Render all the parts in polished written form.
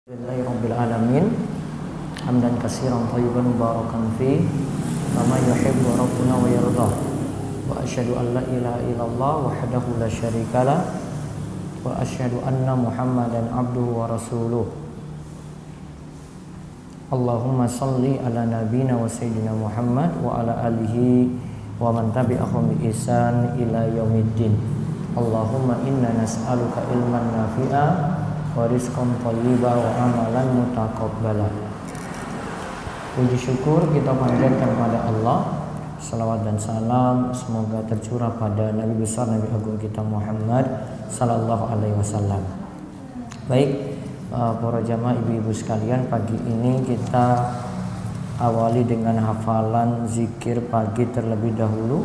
Alhamdulillahirabbil alamin hamdan katsiran thayyiban mubarakan fi kama yuhibbu rabbuna wa yarda wa asyhadu an la ilaha illallah wahdahu la syarikalah wa asyhadu anna muhammadan abduhu wa rasuluh. Allahumma salli ala nabiyyina wa sayyidina Muhammad wa ala alihi wa man tabi'ahum bi ihsan ila yaumiddin. Allahumma inna nas'aluka ilman nafi'a wa rizqan thayyiban wa amalan mutaqabbala. Puji syukur kita panjatkan kepada Allah. Salawat dan salam semoga tercurah pada Nabi besar Nabi agung kita Muhammad sallallahu alaihi wasallam. Baik, para jamaah ibu-ibu sekalian, pagi ini kita awali dengan hafalan zikir pagi terlebih dahulu.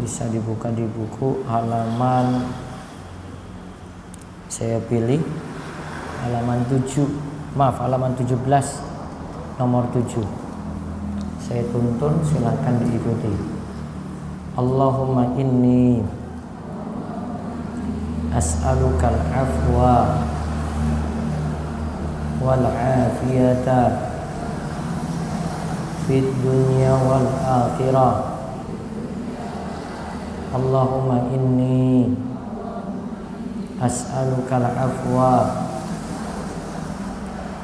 Bisa dibuka di buku halaman, saya pilih halaman 17, nomor 7. Saya tuntun, silakan diikuti. Allahumma inni as'alukal afwa wal afiyata fid dunya wal akhirah. Allahumma inni as'alukal afwa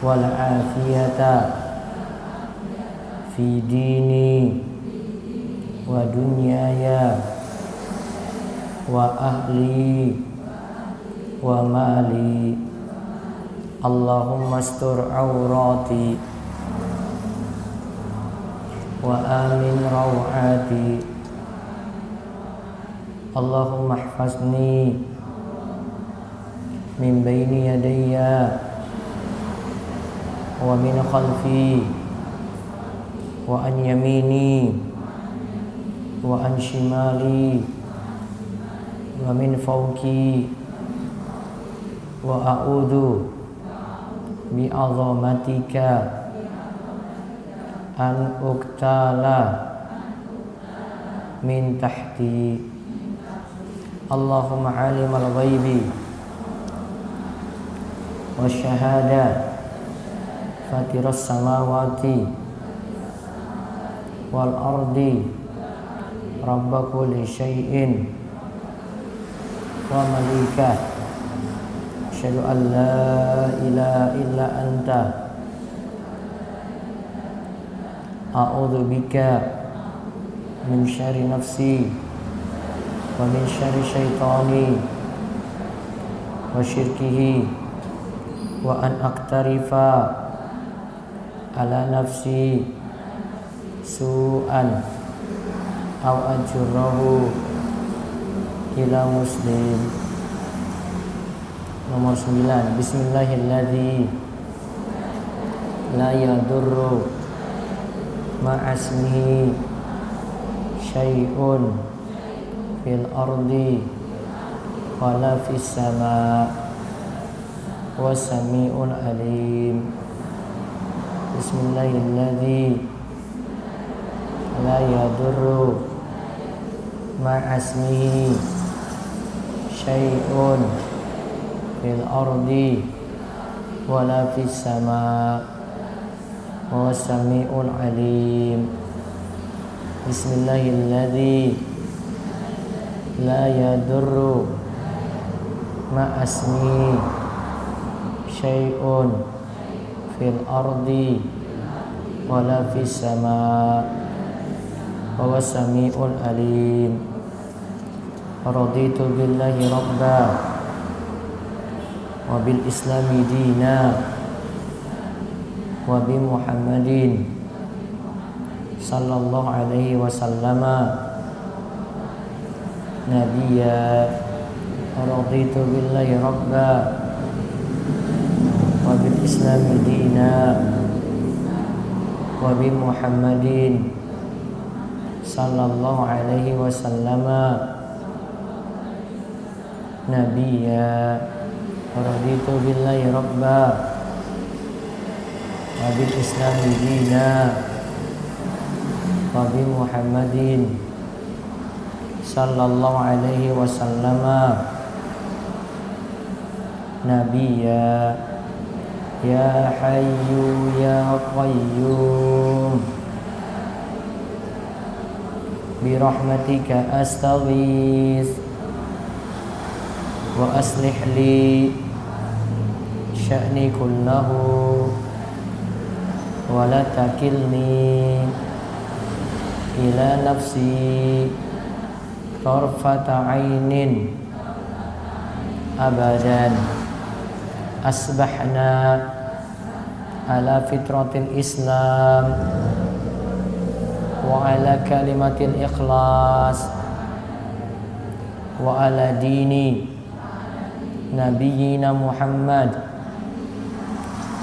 wal afiyata fi dini wa dunyaya wa ahli wa mali. Allahumma astur awrati wa amin rawati. Allahumma ihfazni min baini yadayya wa min khalfi wa an yamini wa an shimali wa min fawqi wa a'udhu bi 'azamatika an uqtala min tahti. Allahumma 'alimal ghaibi wasyahada fatiras samawati wal ardi rabba kulli syai'in wa malika. Asyhadu an la ilaha illa anta a'udzu bika min syarri nafsi wa min syarri syaitani wa syirkihi wa an aqtarifa ala nafsi su'an aw ajurrahu ila muslim. Nomor 9. Bismillahilladzi la yadurru ma'asmihi syai'un fil ardi wala fis sama' wa sami'un alim. Bismillahilladzi la yadurru ma'asmihi syai'un fil ardi wala fis sama' wa sami'un alim. Bismillahilladzi la yadurru ma'asmihi syai'un fil ardi wala fis sama' wa sami'un alim. Raditu billahi rabba wa bil islami dina wa bi muhammadin sallallahu alaihi wasallama nabiyya. Raditu billahi rabba wa bil islami dina wa bi muhammadin sallallahu alaihi wasallama nabiyya. Raditu billahi rabba wa bil islami dina wa bi muhammadin sallallahu alaihi wasallama nabiyya. Ya Hayyu Ya Qayyum Birahmatika astaghis wa aslih li sya'ni kullahu wa la takilni ila nafsi tarfata ainin abadan. Asbahna ala fitratil Islam wa ala kalimatil ikhlas wa ala dini nabiyyina Muhammad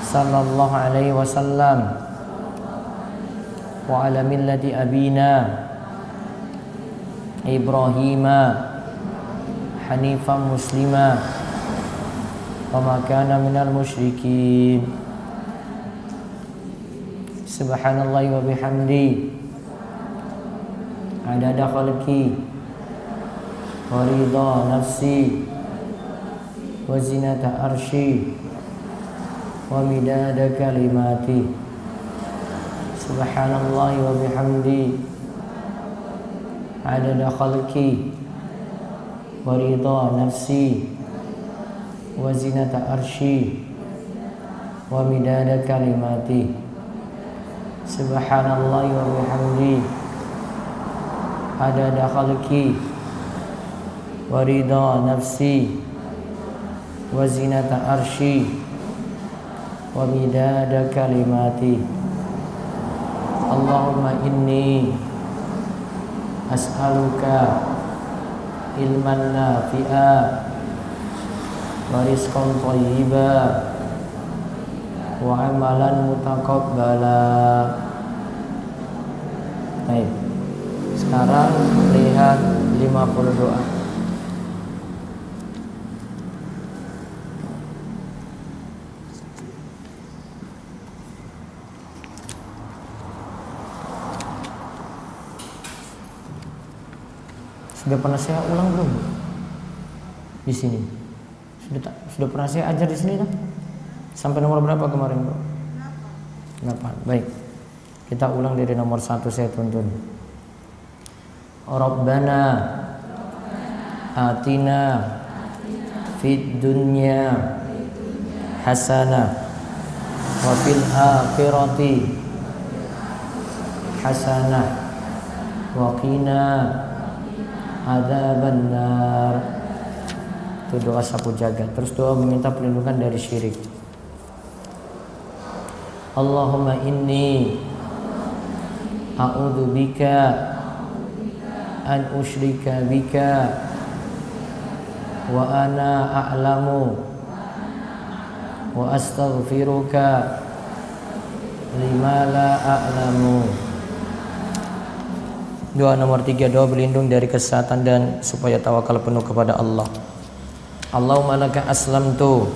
sallallahu alaihi wasallam wa ala millati abina Ibrahima hanifan muslima wa ma kana minal musyrikin. Subhanallahi wa bihamdi adada khalqi wa ridha nafsi wa zinata arshi wa midada kalimati. Subhanallahi wa bihamdi adada khalqi wa ridha nafsi wa zinata arshi wa midada kalimati. Subhanallahi wa bihamdi adada khalqi wa ridha nafsi wa zinata arshi wa midada kalimati. Allahumma inni as'aluka ilman nafi'a wa rizqan thayyiba wa amalan mutaqabbala. Baik. Sekarang lihat 50 doa. Sudah pernah saya ulang belum di sini? Sudah pernah saya ajar di sini kan? Sampai nomor berapa kemarin, Bro? 8. Baik. Kita ulang dari nomor 1 saya tuntun. Rabbana atina fid dunya hasanah wa fil akhirati hasanah wa qina adzabannar. Itu doa sapu jagat. Terus doa meminta perlindungan dari syirik. Allahumma inni a'udzu bika an usyrika bika wa ana a'lamu wa astaghfiruka lima la a'lamu. Doa nomor 3, doa berlindung dari kesesatan dan supaya tawakal penuh kepada Allah. Allahumma laka aslamtu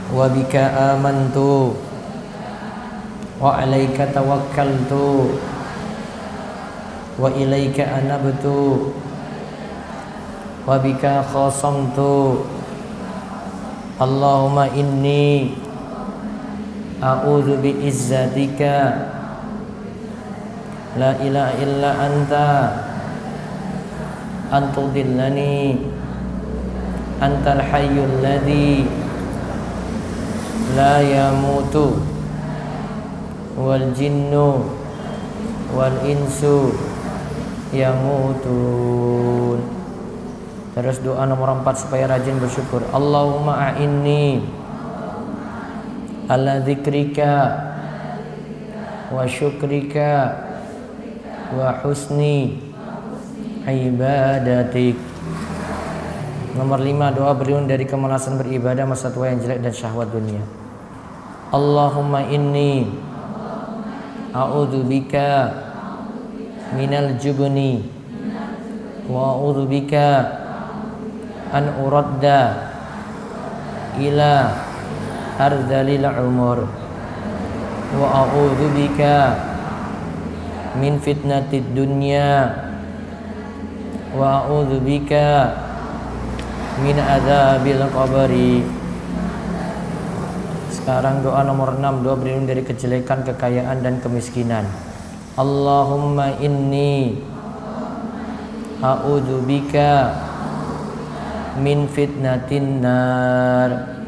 wa bika amantu wa alaika tawakkaltu wa ilaika anabtu wa bika khasamtu. Allahumma inni a'udzu bi izzatika la ilaha illa anta antudillani antal hayyul ladzi la yamutu wal jinnu wal insu yamutun. Terus doa nomor 4 supaya rajin bersyukur. Allahumma a'inni ala dzikrika wa syukrika wa husni ibadatik. Nomor 5, doa berlindung dari kemalasan beribadah, masa tua yang jelek dan syahwat dunia. Allahumma inni a'udzubika minal jubni wa a'udzubika an uradda ila ardalil umur wa a'udzubika min fitnatid dunya wa a'udzubika min adzabil qabri. Sekarang doa nomor 6, doa berlindung dari kejelekan, kekayaan dan kemiskinan. Allahumma inni a'udzubika min fitnatin nar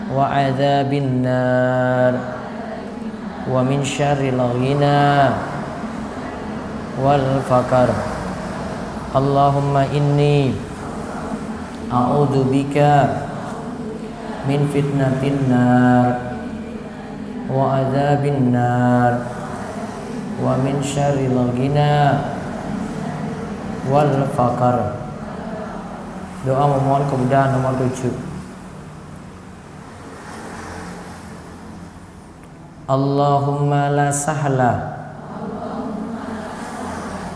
wa adzabin nar wa min syarril ghina wal faqr. Allahumma inni a'udzubika min fitnatin nar wa adzabin nar wa min syarril ghina wal faqr. Doa memohon kemudahan nomor 7. Allahumma la sahla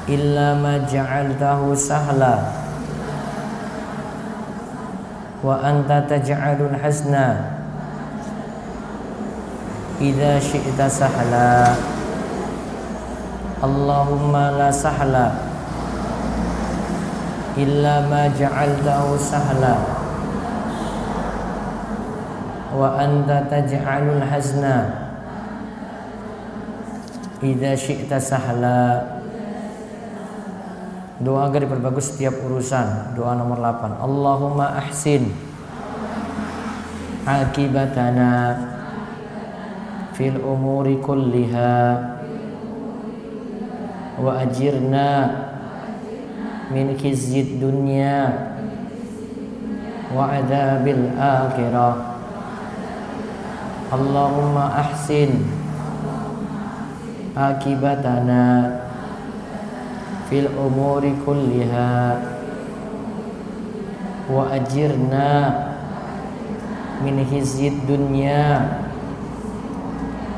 illa ma ja'altahu sahla wa anta taj'alul hasna idza syi'ta sahla. Allahumma la sahla illa ma ja'altahu sahla wa anta taj'alul hazna idza syi'ta sahla. Doa agar diperbagus setiap urusan. Doa nomor 8. Allahumma ahsin akibatana fil umuri kulliha wa ajirna min khizyid dunya wa adzabil akhirah. Allahumma ahsin akibatana fil umuri kulliha wa ajirna min khizyid dunya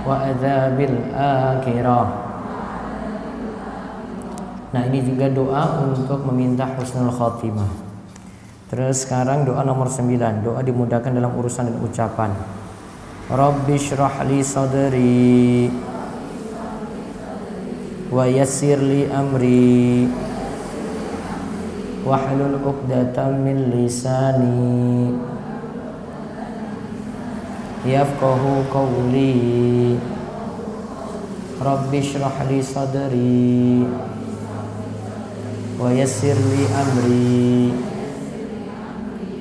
wa adzabil akhirah. Nah, ini juga doa untuk meminta husnul khotimah. Terus sekarang doa nomor 9, doa dimudahkan dalam urusan dan ucapan. Rabbi shrah li sadri wa yassir li amri wahlul 'uqdatam min lisani yafqahu qawli. Rabbi shrah li sadri wa yassir li amri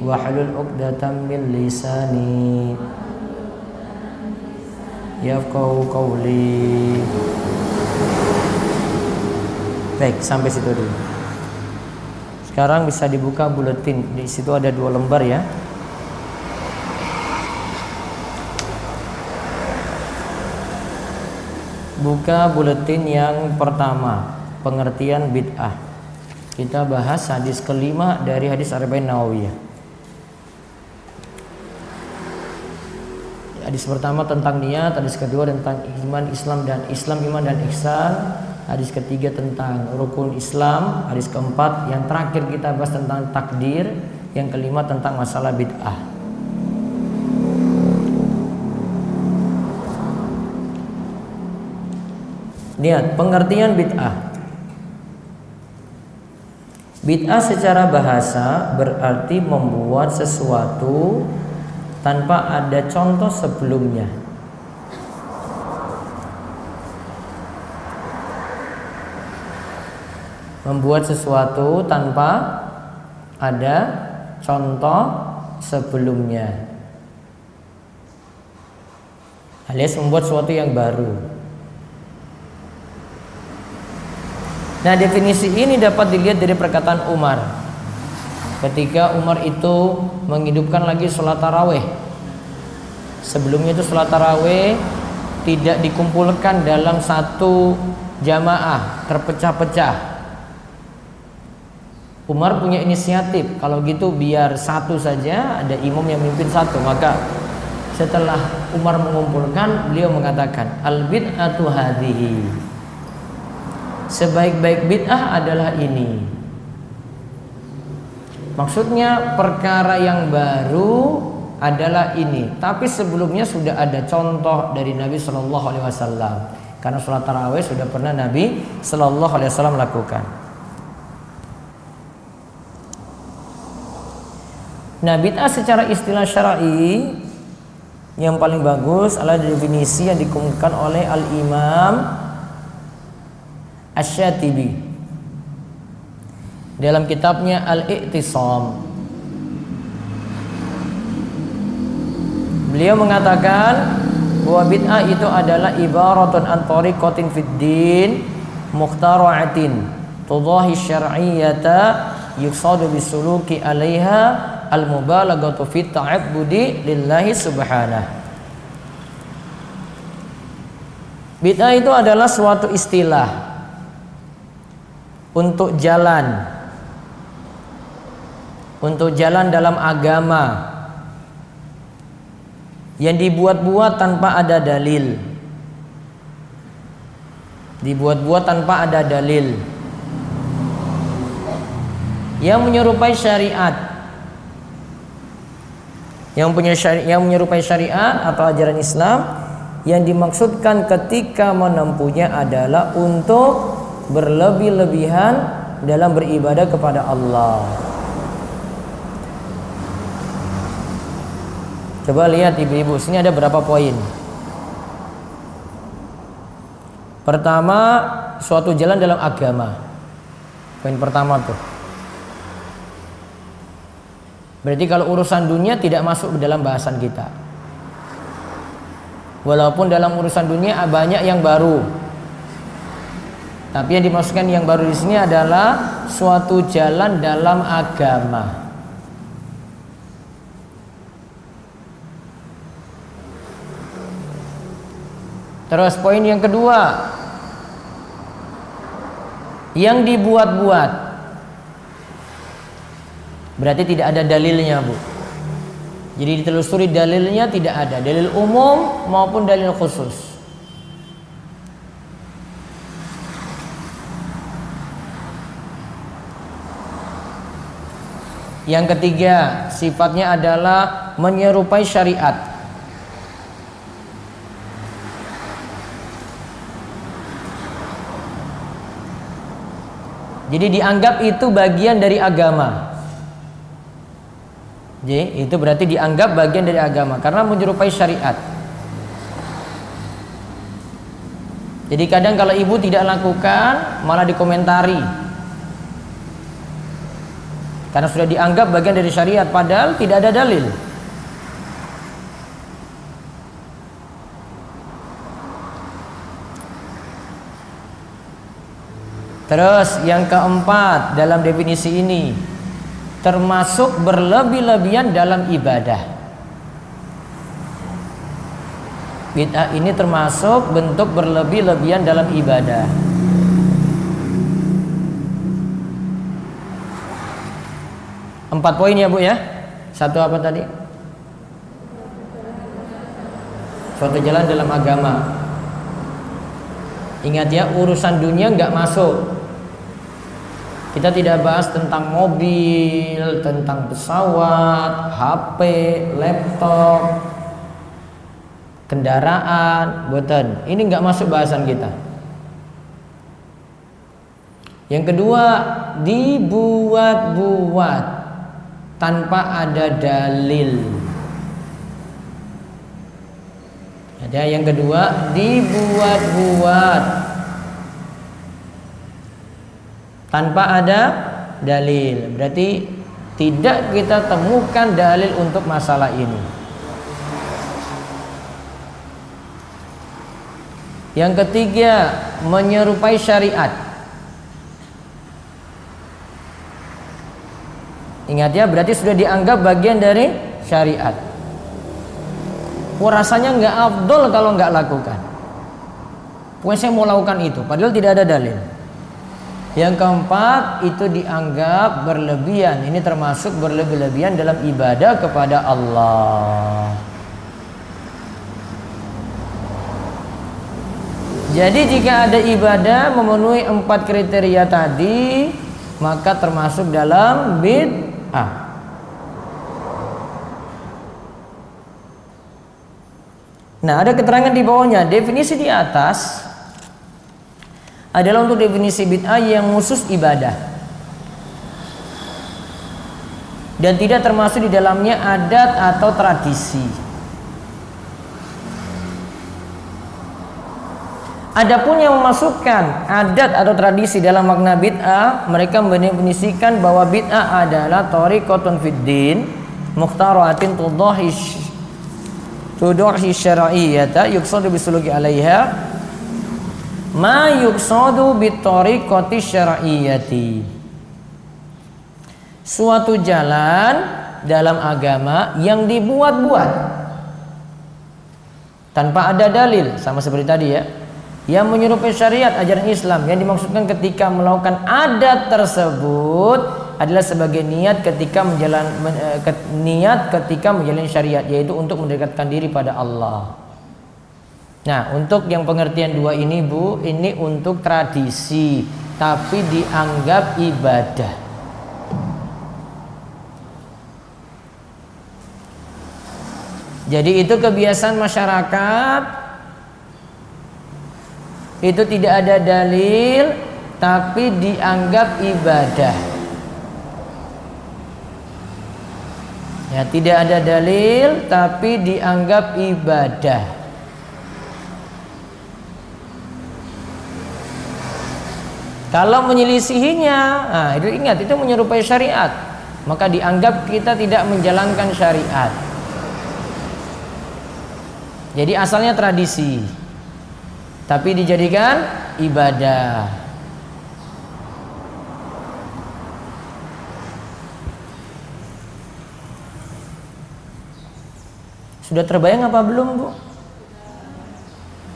wahlul 'uqdatam min lisani yafqahu qawli. Baik, sampai situ dulu. Sekarang bisa dibuka buletin. Di situ ada 2 lembar ya. Buka buletin yang pertama, pengertian bid'ah. Kita bahas hadis kelima dari hadis Arba'in Nawawiyah. Hadis pertama tentang niat, hadis kedua tentang iman, Islam dan Islam, iman dan ihsan, hadis ketiga tentang rukun Islam, hadis keempat yang terakhir kita bahas tentang takdir, yang kelima tentang masalah bid'ah. Niat, pengertian bid'ah. Bid'ah secara bahasa berarti membuat sesuatu tanpa ada contoh sebelumnya. Membuat sesuatu tanpa ada contoh sebelumnya, alias membuat sesuatu yang baru. Nah, definisi ini dapat dilihat dari perkataan Umar. Ketika Umar itu menghidupkan lagi sholat taraweh. Sebelumnya itu sholat taraweh tidak dikumpulkan dalam satu jamaah, terpecah-pecah. Umar punya inisiatif, kalau gitu biar satu saja, ada imam yang memimpin satu. Maka setelah Umar mengumpulkan, beliau mengatakan, al-bid'atu hadhihi. Sebaik-baik bid'ah adalah ini. Maksudnya perkara yang baru adalah ini, tapi sebelumnya sudah ada contoh dari Nabi Shallallahu Alaihi Wasallam. Karena sholat taraweh sudah pernah Nabi Shallallahu Alaihi Wasallam lakukan. Nah, bid'ah secara istilah syar'i Yang paling bagus adalah definisi yang dikemukakan oleh Al-Imam Asy-Syatibi dalam kitabnya Al-I'tisam. Beliau mengatakan bahwa bid'ah itu adalah ibaratun an tariqatin fid din mukhtara'atin tudahi syar'iyyata yuqsadu bisuluki 'alaiha al-mubalaghatu fi ta'abbudi lillahi subhanahu. Bid'ah itu adalah suatu istilah untuk jalan dalam agama yang dibuat-buat tanpa ada dalil. Yang menyerupai syariat. Yang menyerupai syariat atau ajaran Islam, yang dimaksudkan ketika menempuhnya adalah untuk berlebih-lebihan dalam beribadah kepada Allah. Coba lihat ibu-ibu, sini ada berapa poin. Pertama, suatu jalan dalam agama. Poin pertama tuh. Berarti kalau urusan dunia tidak masuk dalam bahasan kita. Walaupun dalam urusan dunia banyak yang baru, tapi yang dimaksudkan yang baru di sini adalah suatu jalan dalam agama. Terus poin yang kedua, yang dibuat-buat. Berarti tidak ada dalilnya, Bu. Jadi ditelusuri dalilnya tidak ada, dalil umum maupun dalil khusus. Yang ketiga, sifatnya adalah menyerupai syariat. Jadi dianggap itu bagian dari agama. Jadi itu berarti dianggap bagian dari agama karena menyerupai syariat. Jadi kadang kalau ibu tidak lakukan malah dikomentari karena sudah dianggap bagian dari syariat padahal tidak ada dalil. Terus yang keempat dalam definisi ini, termasuk berlebih-lebihan dalam ibadah. Bid'ah ini termasuk bentuk berlebih-lebihan dalam ibadah. Empat poin ya, Bu ya. Satu apa tadi? Suatu jalan dalam agama. Ingat ya, urusan dunia nggak masuk. Kita tidak bahas tentang mobil, tentang pesawat, HP, laptop, kendaraan, boten. Ini nggak masuk bahasan kita. Yang kedua, dibuat-buat tanpa ada dalil. Ada yang kedua, dibuat-buat tanpa ada dalil. Berarti tidak kita temukan dalil untuk masalah ini. Yang ketiga, menyerupai syariat. Ingat ya, berarti sudah dianggap bagian dari syariat. Rasanya nggak afdol kalau nggak lakukan. Pokoknya saya mau lakukan itu, padahal tidak ada dalil. Yang keempat, itu dianggap berlebihan. Ini termasuk berlebih-lebihan dalam ibadah kepada Allah. Jadi jika ada ibadah memenuhi 4 kriteria tadi, maka termasuk dalam bid'ah. Nah, ada keterangan di bawahnya. Definisi di atas adalah untuk definisi bid'ah yang khusus ibadah dan tidak termasuk di dalamnya adat atau tradisi. Adapun yang memasukkan adat atau tradisi dalam makna bid'ah, mereka mendefinisikan bahwa bid'ah adalah thariqatun fid din mukhtara'atin tudahi syar'iyyata yuqsadu bisuluki 'alaiha ma yuqsadu bittariqati syar'iyyati. Suatu jalan dalam agama yang dibuat-buat tanpa ada dalil, sama seperti tadi ya, yang menyerupai syariat ajaran Islam, yang dimaksudkan ketika melakukan adat tersebut adalah sebagai niat ketika menjalani syariat, yaitu untuk mendekatkan diri pada Allah. Nah, untuk yang pengertian dua ini Bu, ini untuk tradisi tapi dianggap ibadah. Jadi itu kebiasaan masyarakat, itu tidak ada dalil tapi dianggap ibadah. Ya, tidak ada dalil tapi dianggap ibadah. Kalau menyelisihinya, nah itu ingat, itu menyerupai syariat, maka dianggap kita tidak menjalankan syariat. Jadi asalnya tradisi tapi dijadikan ibadah. Sudah terbayang apa belum Bu?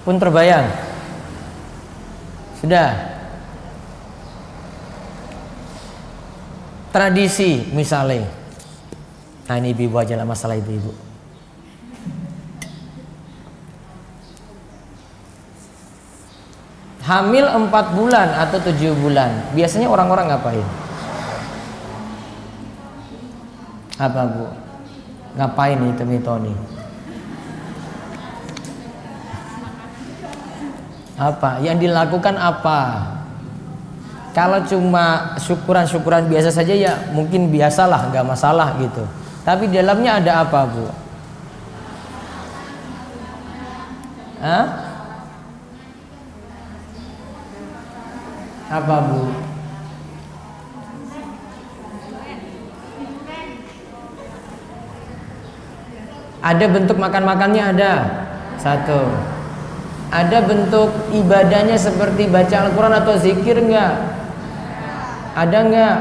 Pun terbayang? Sudah? Tradisi misalnya, nah ini ibu aja lah masalah ibu-ibu. Hamil 4 bulan atau 7 bulan, biasanya orang-orang ngapain? Apa Bu? Ngapain itu mitoni? Apa? Yang dilakukan apa? Kalau cuma syukuran-syukuran biasa saja ya mungkin biasalah, nggak masalah gitu. Tapi di dalamnya ada apa Bu? Hah? Apa Bu? Ada bentuk makan-makannya, ada satu. Ada bentuk ibadahnya seperti baca Al-Quran atau zikir enggak? Ada enggak?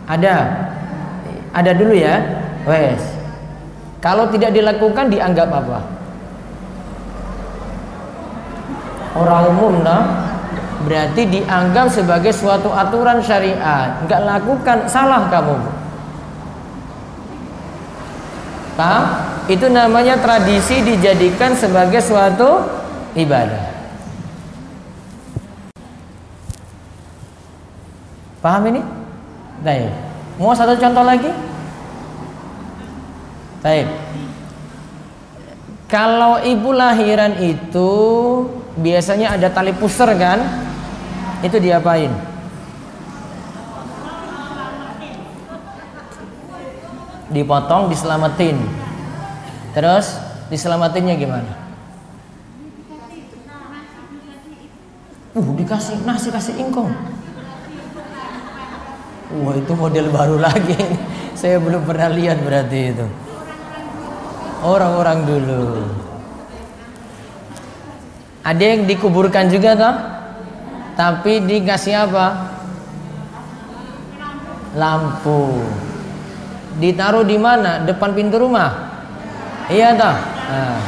Ada. Ada dulu ya. Wes. Kalau tidak dilakukan dianggap apa? Orang umum nah, berarti dianggap sebagai suatu aturan syariat. Enggak lakukan, salah kamu. Paham? Itu namanya tradisi dijadikan sebagai suatu ibadah. Paham ini? Baik. Mau satu contoh lagi? Baik. Kalau ibu lahiran itu biasanya ada tali pusar kan? Itu diapain? Dipotong, diselamatin. Terus diselamatinnya gimana? Dikasih nasi, kasih ingkong. Wah, itu model baru lagi. Saya belum pernah lihat berarti itu. Orang-orang dulu. Ada yang dikuburkan juga toh? Tapi dikasih apa? Lampu. Ditaruh di mana? Depan pintu rumah. Iya toh? Nah.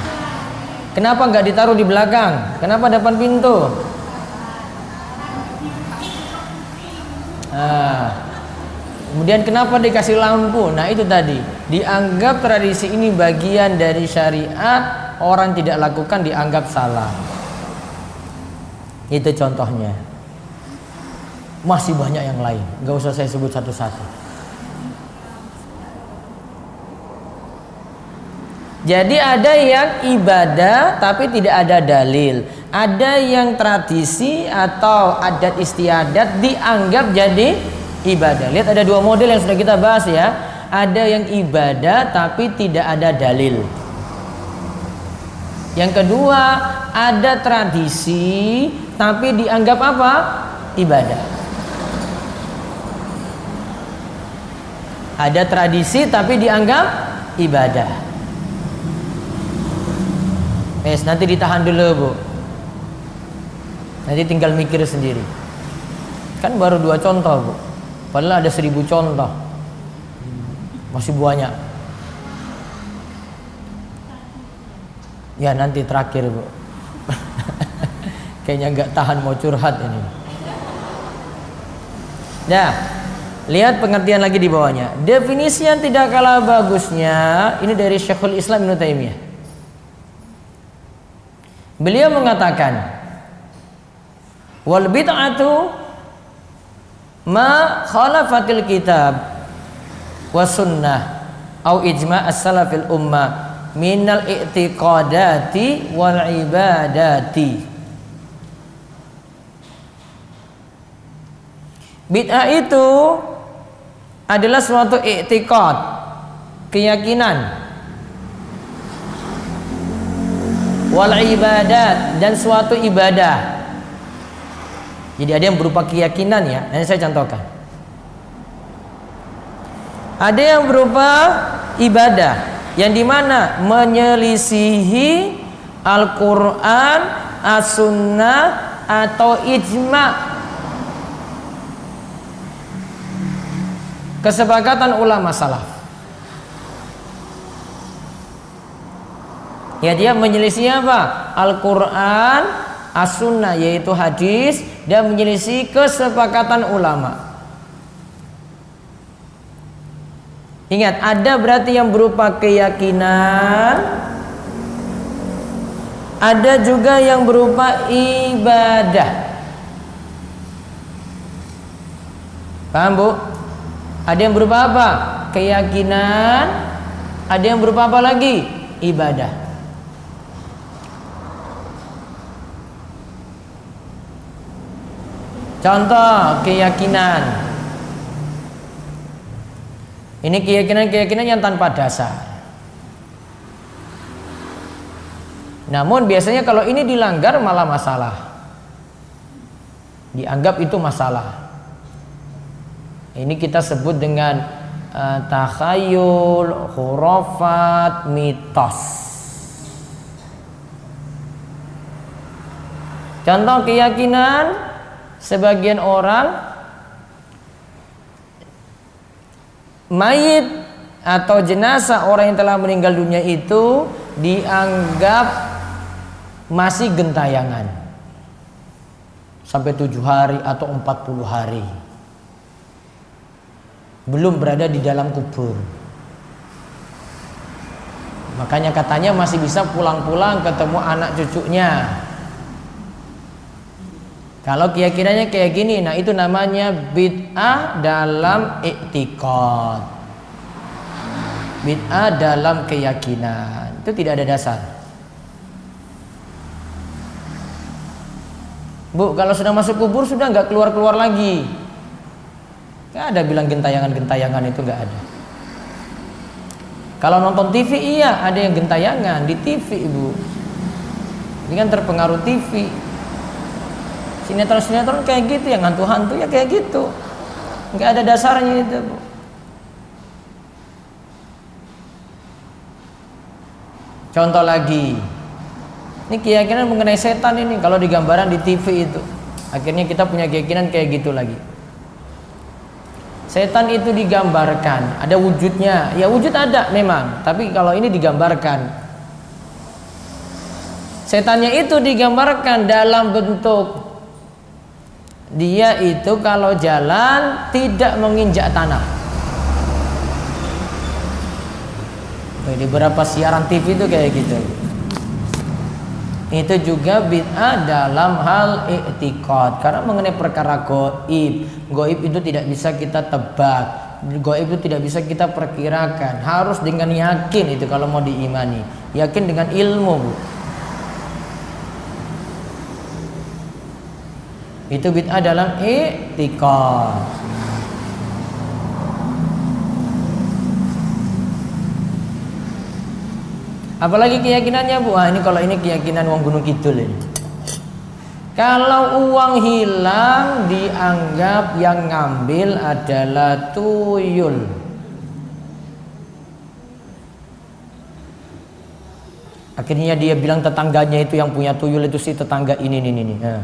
Kenapa nggak ditaruh di belakang? Kenapa depan pintu? Nah. Kemudian kenapa dikasih lampu? Nah itu tadi, dianggap tradisi ini bagian dari syariat, orang tidak lakukan dianggap salah. Itu contohnya. Masih banyak yang lain, nggak usah saya sebut satu-satu. Jadi ada yang ibadah tapi tidak ada dalil. Ada yang tradisi atau adat istiadat dianggap jadi ibadah. Lihat ada dua model yang sudah kita bahas ya. Ada yang ibadah tapi tidak ada dalil. Yang kedua, ada tradisi tapi dianggap apa? Ibadah. Ada tradisi tapi dianggap ibadah. Nanti ditahan dulu, Bu. Nanti tinggal mikir sendiri. Kan baru 2 contoh, Bu. Padahal ada 1000 contoh. Masih banyak. Ya nanti terakhir, Bu. Kayaknya nggak tahan mau curhat ini. Nah, lihat pengertian lagi di bawahnya. Definisi yang tidak kalah bagusnya ini dari Syekhul Islam Ibnu Taimiyah. Beliau mengatakan, wal bid'atu ma khalafatil kitab wa sunnah au ijma' as-salafil ummah minal i'tiqadati wal ibadati. Bid'ah itu adalah suatu i'tiqad, keyakinan, wal ibadat, dan suatu ibadah. Jadi ada yang berupa keyakinan ya, nanti saya contohkan. Ada yang berupa ibadah, yang dimana menyelisihi Al-Quran, As-Sunnah, atau ijma', kesepakatan ulama salaf. Ya, dia menyelisihi apa? Al-Quran, As-Sunnah, yaitu hadis, dan menyelisihi kesepakatan ulama. Ingat, ada berarti yang berupa keyakinan, ada juga yang berupa ibadah. Paham, Bu? Ada yang berupa apa? Keyakinan. Ada yang berupa apa lagi? Ibadah. Contoh keyakinan. Ini keyakinan-keyakinan yang tanpa dasar. Namun biasanya kalau ini dilanggar malah masalah. Dianggap itu masalah. Ini kita sebut dengan takhayul, khurafat, mitos. Contoh keyakinan, sebagian orang mayit atau jenazah orang yang telah meninggal dunia itu dianggap masih gentayangan sampai 7 hari atau 40 hari, belum berada di dalam kubur. Makanya katanya masih bisa pulang-pulang ketemu anak cucunya. Kalau keyakinannya kayak gini, nah itu namanya bid'ah dalam i'tiqad, bid'ah dalam keyakinan. Itu tidak ada dasar. Bu, kalau sudah masuk kubur sudah nggak keluar-keluar lagi. Nggak ada bilang gentayangan-gentayangan, itu nggak ada. Kalau nonton TV iya ada yang gentayangan di TV, Ibu. Ini kan terpengaruh TV. Sinetron-sinetron kayak gitu, yang hantu-hantu ya kayak gitu. Nggak ada dasarnya itu, Bu. Contoh lagi, ini keyakinan mengenai setan ini kalau digambaran di TV itu, akhirnya kita punya keyakinan kayak gitu lagi. Setan itu digambarkan, ada wujudnya, ya wujud ada memang, tapi kalau ini digambarkan, setannya itu digambarkan dalam bentuk dia itu kalau jalan tidak menginjak tanah. Di beberapa siaran TV itu kayak gitu. Itu juga bid'ah dalam hal i'tiqad, karena mengenai perkara gaib. Gaib itu tidak bisa kita tebak, gaib itu tidak bisa kita perkirakan. Harus dengan yakin itu kalau mau diimani. Yakin dengan ilmu, Bu. Itu bid'ah dalam i'tiqad. Apalagi keyakinannya Bu, ini kalau ini keyakinan wong Gunung Kidul ini. Kalau uang hilang dianggap yang ngambil adalah tuyul. Akhirnya dia bilang tetangganya itu yang punya tuyul itu si tetangga ini. Nah.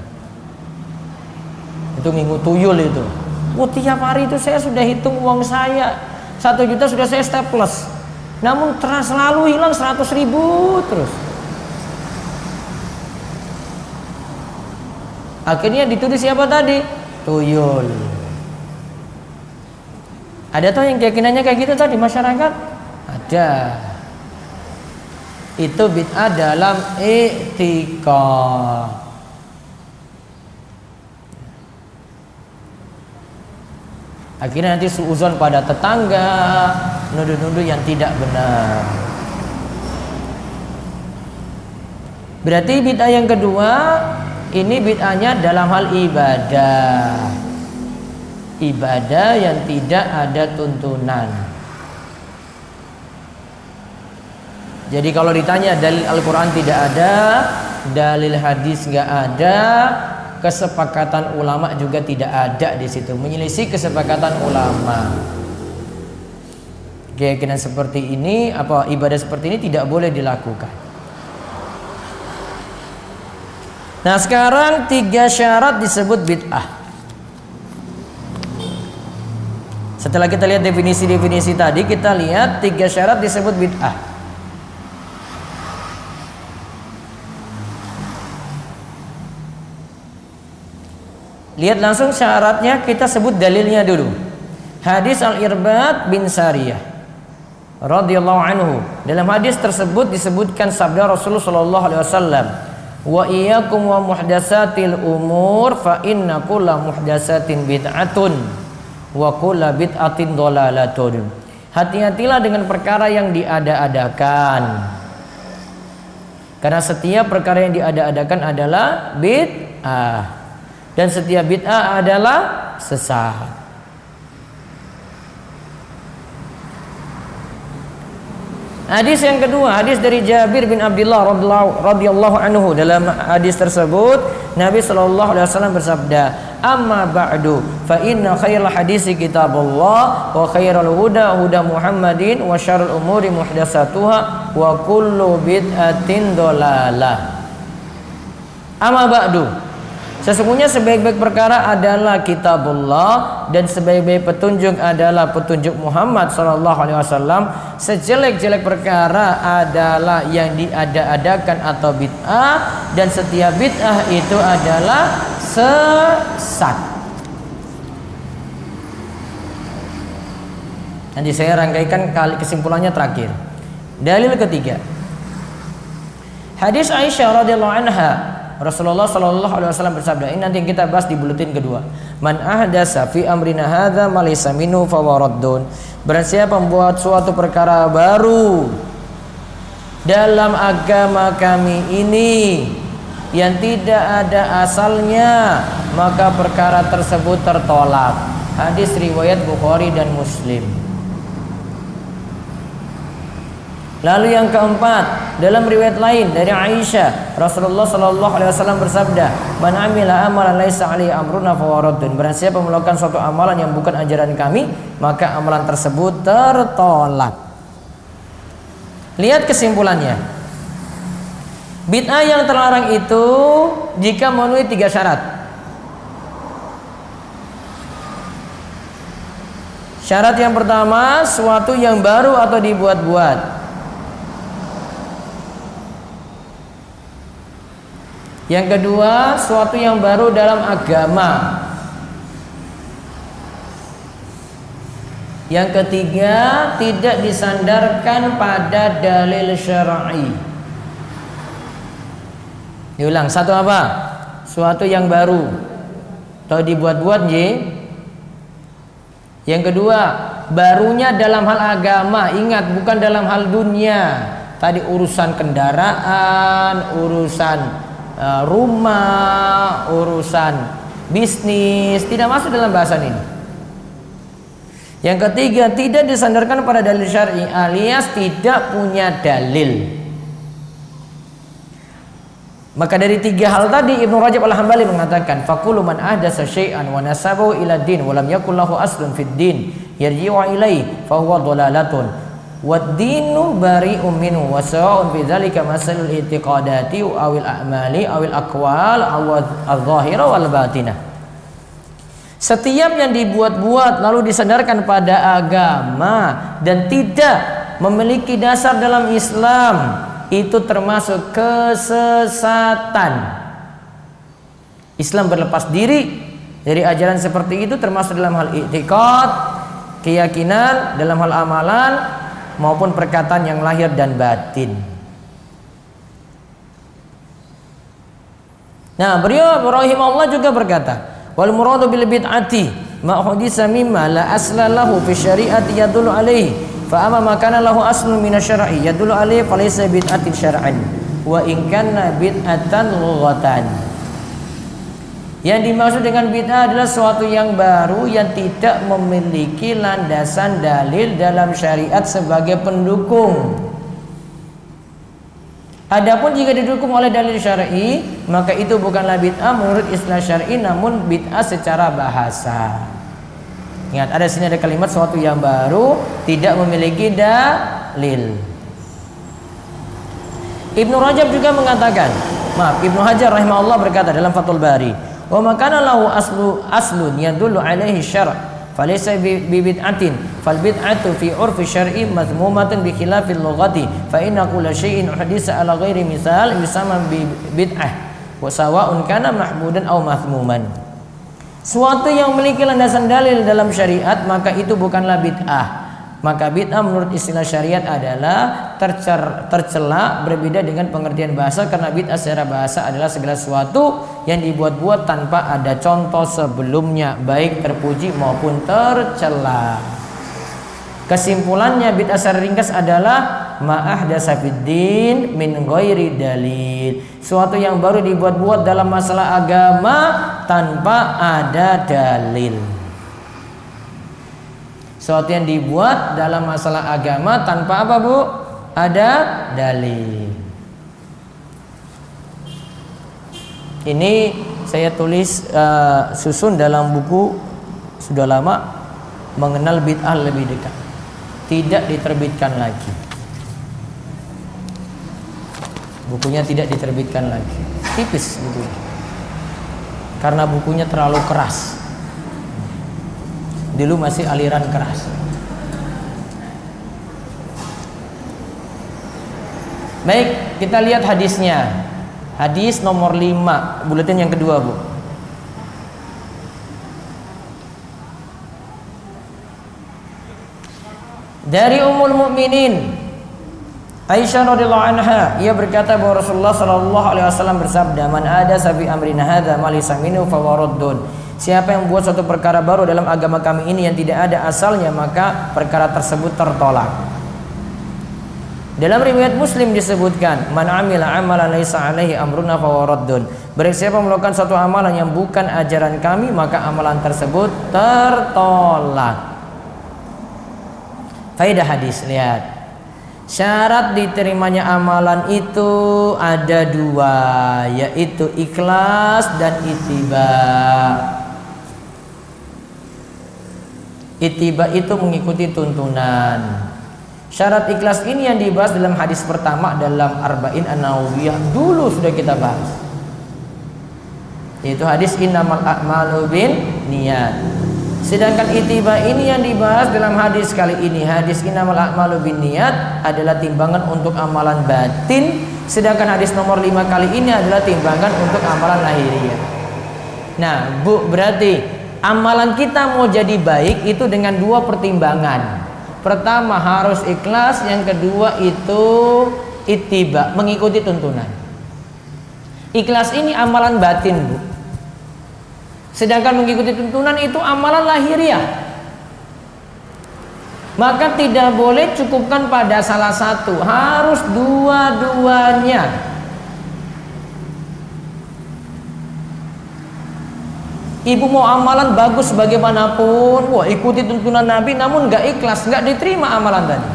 Itu minggu tuyul itu. Tiap hari itu saya sudah hitung uang saya 1 juta sudah saya staples. Namun selalu hilang 100.000 terus. Akhirnya dituduh siapa tadi? Tuyul. Ada tuh yang keyakinannya kayak gitu tadi masyarakat? Ada. Itu bid'ah dalam i'tiqad. Akhirnya nanti suuzon pada tetangga, nuduh-nuduh yang tidak benar. Berarti bid'ah yang kedua, ini bid'ahnya dalam hal ibadah. Ibadah yang tidak ada tuntunan. Jadi kalau ditanya dalil Al-Quran tidak ada, dalil hadis nggak ada, kesepakatan ulama juga tidak ada di situ, menyelisih kesepakatan ulama. Keyakinan seperti ini, ibadah seperti ini tidak boleh dilakukan. Nah sekarang 3 syarat disebut bid'ah. Setelah kita lihat definisi-definisi tadi, kita lihat 3 syarat disebut bid'ah. Lihat langsung syaratnya, kita sebut dalilnya dulu. Hadis Al-Irbad bin Sariyah radhiyallahu anhu. Dalam hadis tersebut disebutkan sabda Rasulullah sallallahu alaihi wasallam, "Wa iyyakum wa muhdatsatil umur fa inna kulla muhdatsatin bid'atun wa kulla bid'atin dhalalatun." Hati-hatilah dengan perkara yang diada-adakan. Karena setiap perkara yang diada-adakan adalah bid'ah. Dan setiap bid'ah adalah sesat. Hadis yang kedua, hadis dari Jabir bin Abdullah radhiyallahu anhu. Dalam hadis tersebut Nabi sallallahu alaihi wasallam bersabda, "Amma ba'du fa inna khairal hadisi kitabullah wa khairal huda huda Muhammadin wa syarrul umuri muhdatsatuha wa kullu bid'atin dhalalah." Amma ba'du, sesungguhnya sebaik-baik perkara adalah kitabullah dan sebaik-baik petunjuk adalah petunjuk Muhammad sallallahu alaihi wasallam. Sejelek-jelek perkara adalah yang diada-adakan atau bid'ah, dan setiap bid'ah itu adalah sesat. Nanti saya rangkaikan kesimpulannya terakhir. Dalil ketiga, hadis Aisyah radhiyallahu anha. Rasulullah sallallahu alaihi wasallam bersabda, ini nanti yang kita bahas di buletin kedua. Man ahdasa fi amrina hadza ma laysa minhu fa waraddun. Barang siapa membuat suatu perkara baru dalam agama kami ini yang tidak ada asalnya, maka perkara tersebut tertolak. Hadis riwayat Bukhari dan Muslim. Lalu yang keempat, dalam riwayat lain dari Aisyah, Rasulullah sallallahu alaihi wasallam bersabda, "Man amila amalan laisa alaihi amruna fa waraddun." Barang siapa melakukan suatu amalan yang bukan ajaran kami, maka amalan tersebut tertolak. Lihat kesimpulannya. Bid'ah yang terlarang itu jika memenuhi 3 syarat. Syarat yang pertama, suatu yang baru atau dibuat-buat. Yang kedua, suatu yang baru dalam agama. Yang ketiga, tidak disandarkan pada dalil syar'i. Diulang, satu apa? Suatu yang baru atau dibuat-buat, Yang kedua, barunya dalam hal agama. Ingat, bukan dalam hal dunia. Tadi urusan kendaraan, urusan rumah, urusan bisnis, tidak masuk dalam bahasan ini. Yang ketiga, tidak disandarkan pada dalil syar'i alias tidak punya dalil. Maka dari tiga hal tadi Ibnu Rajab Al-Hambali mengatakan faqulu man ahdasa syai'an wa nasabahu ila din wa lam yakul lahu aslun fid din yarji'u ilaihi fa huwa dhalalatun wad dinu bari'un minhu wa sawa'un fi dzalika masalul i'tiqadati awil a'mali awil aqwal adh-dhahira wal batinah. Setiap yang dibuat-buat lalu disandarkan pada agama dan tidak memiliki dasar dalam Islam, itu termasuk kesesatan. Islam berlepas diri dari ajaran seperti itu termasuk dalam hal i'tiqad, keyakinan, dalam hal amalan maupun perkataan yang lahir dan batin. Nah, beliau rahimahullah juga berkata, wal muradu bil bid'ati ma hudisa mimma la asla lahu fi syari'ati yadullu alaihi fa amma ma kana lahu aslun min asy-syar'i yadullu alaihi fa laysa bid'atin syar'an wa in kana bid'atan lughatan. Yang dimaksud dengan bid'ah adalah suatu yang baru yang tidak memiliki landasan dalil dalam syariat sebagai pendukung. Adapun jika didukung oleh dalil syar'i, maka itu bukanlah bid'ah menurut istilah syar'i namun bid'ah secara bahasa. Ingat, ada sini ada kalimat suatu yang baru tidak memiliki dalil. Ibnu Rajab juga mengatakan, Ibnu Hajar rahimahullah berkata dalam Fathul Bari, wa makana lahu aslun yadullu alaihi syar' falaysa bi bid'atin fal bid'atu fi 'urfi syar'i madhmumatun bi khilafil lughati fa inna kulla syai'in uhdisa ala ghairi misal yusamma bi bid'ah wa sawa'un kana mahmudan aw mahmuman. Suatu yang memiliki landasan dalil dalam syariat maka itu bukanlah bid'ah. Maka bid'ah menurut istilah syariat adalah tercela berbeda dengan pengertian bahasa, karena bid'ah secara bahasa adalah segala sesuatu yang dibuat-buat tanpa ada contoh sebelumnya, baik terpuji maupun tercela. Kesimpulannya bid'ah secara ringkas adalah ma'ahdasa fiddin min ghairi dalil, suatu yang baru dibuat-buat dalam masalah agama tanpa ada dalil. Suatu yang dibuat dalam masalah agama tanpa apa, Bu? Ada dalil. Ini saya tulis susun dalam buku sudah lama, mengenal bid'ah lebih dekat. Tidak diterbitkan lagi. Bukunya tidak diterbitkan lagi. Tipis bukunya. Karena bukunya terlalu keras. Dulu masih aliran keras. Baik, kita lihat hadisnya. Hadis nomor 5, buletin yang kedua, Bu. Dari Ummul Mukminin Aisyah radhiyallahu anha, ia berkata bahwa Rasulullah sallallahu alaihi wasallam bersabda, "Man ada sabi amrina hadza ma laysa minhu fa waradun." Siapa yang buat suatu perkara baru dalam agama kami ini yang tidak ada asalnya, maka perkara tersebut tertolak. Dalam riwayat Muslim disebutkan, "Man amila amalan laisa alaihi amruna fa waradun." Barang siapa melakukan suatu amalan yang bukan ajaran kami, maka amalan tersebut tertolak. Faedah hadis, lihat. Syarat diterimanya amalan itu ada dua, yaitu ikhlas dan ittiba. Ittiba itu mengikuti tuntunan. Syarat ikhlas ini yang dibahas dalam hadis pertama dalam Arba'in An-Nawawiyah, dulu sudah kita bahas. Yaitu hadis innamal a'malu bin niyat. Sedangkan ittiba ini yang dibahas dalam hadis kali ini, hadis innamal a'malu binniyat adalah timbangan untuk amalan batin, sedangkan hadis nomor 5 kali ini adalah timbangan untuk amalan lahiriah. Nah, Bu, berarti amalan kita mau jadi baik itu dengan dua pertimbangan. Pertama harus ikhlas, yang kedua itu ittiba, mengikuti tuntunan. Ikhlas ini amalan batin, Bu. Sedangkan mengikuti tuntunan itu amalan lahiriah. Maka tidak boleh cukupkan pada salah satu, harus dua-duanya. Ibu mau amalan bagus bagaimanapun, wah ikuti tuntunan Nabi, namun gak ikhlas, gak diterima amalan tadi.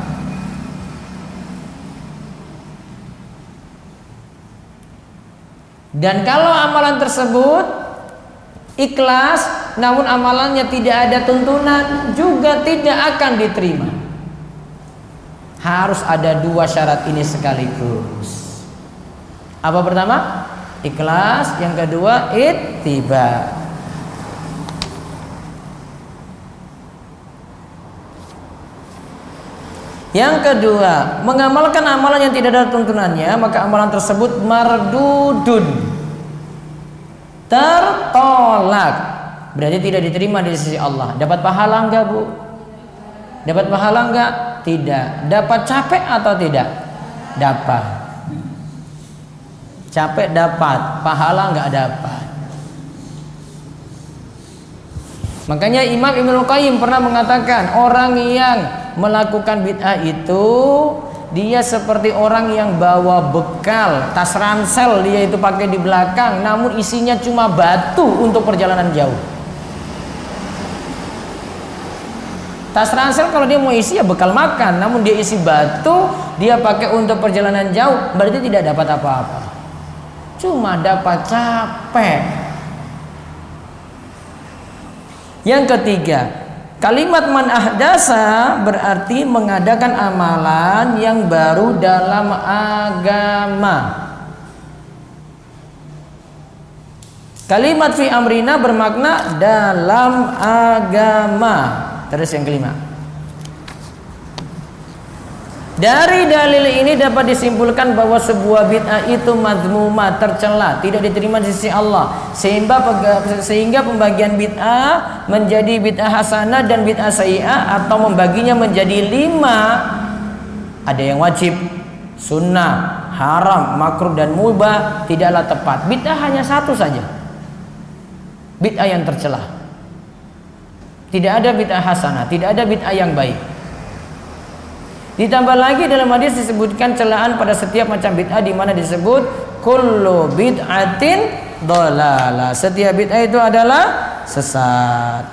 Dan kalau amalan tersebut ikhlas, namun amalannya tidak ada tuntunan, juga tidak akan diterima. Harus ada dua syarat ini sekaligus. Apa pertama? Ikhlas. Yang kedua, ittiba. Yang kedua, mengamalkan amalan yang tidak ada tuntunannya, maka amalan tersebut mardudun, tertolak, berarti tidak diterima di sisi Allah. Dapat pahala enggak, Bu? Dapat pahala enggak? Tidak. Dapat capek atau tidak? Dapat. Capek dapat, pahala enggak dapat. Makanya Imam Ibnul Qayyim pernah mengatakan, orang yang melakukan bid'ah itu dia seperti orang yang bawa bekal, tas ransel dia itu pakai di belakang, namun isinya cuma batu untuk perjalanan jauh. Tas ransel kalau dia mau isi ya bekal makan, namun dia isi batu, dia pakai untuk perjalanan jauh, berarti tidak dapat apa-apa, cuma dapat capek. Yang ketiga, kalimat man ahdasa berarti mengadakan amalan yang baru dalam agama. Kalimat fi amrina bermakna dalam agama. Terus yang kelima, dari dalil ini dapat disimpulkan bahwa sebuah bid'ah itu mazmumah, tercela, tidak diterima di sisi Allah, sehingga pembagian bid'ah menjadi bid'ah hasanah dan bid'ah sayyi'ah, atau membaginya menjadi 5, ada yang wajib, sunnah, haram, makruh dan mubah, tidaklah tepat. Bid'ah hanya satu saja, bid'ah yang tercela. Tidak ada bid'ah hasanah, tidak ada bid'ah yang baik. Ditambah lagi dalam hadis disebutkan celaan pada setiap macam bid'ah, di mana disebut kullu bid'atin dhalalah. Setiap bid'ah itu adalah sesat.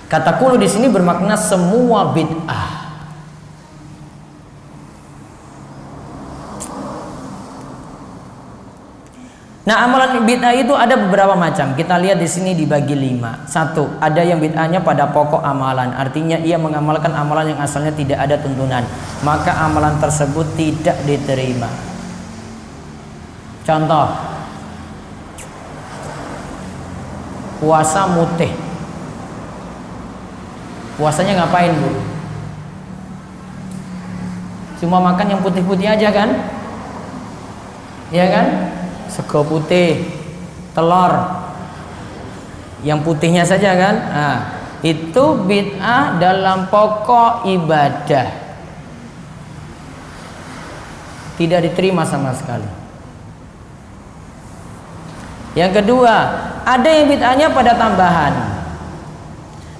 Kata kullu di sini bermakna semua bid'ah. Nah, amalan bid'ah itu ada beberapa macam. Kita lihat di sini dibagi 5. 1, ada yang bid'ahnya pada pokok amalan, artinya ia mengamalkan amalan yang asalnya tidak ada tuntunan, maka amalan tersebut tidak diterima. Contoh, puasa mutih. Puasanya ngapain, Bu? Cuma makan yang putih-putih aja kan? Iya kan? Sego putih, telur, yang putihnya saja kan? Nah, itu bid'ah dalam pokok ibadah, tidak diterima sama sekali. Yang kedua, ada yang bid'ahnya pada tambahan,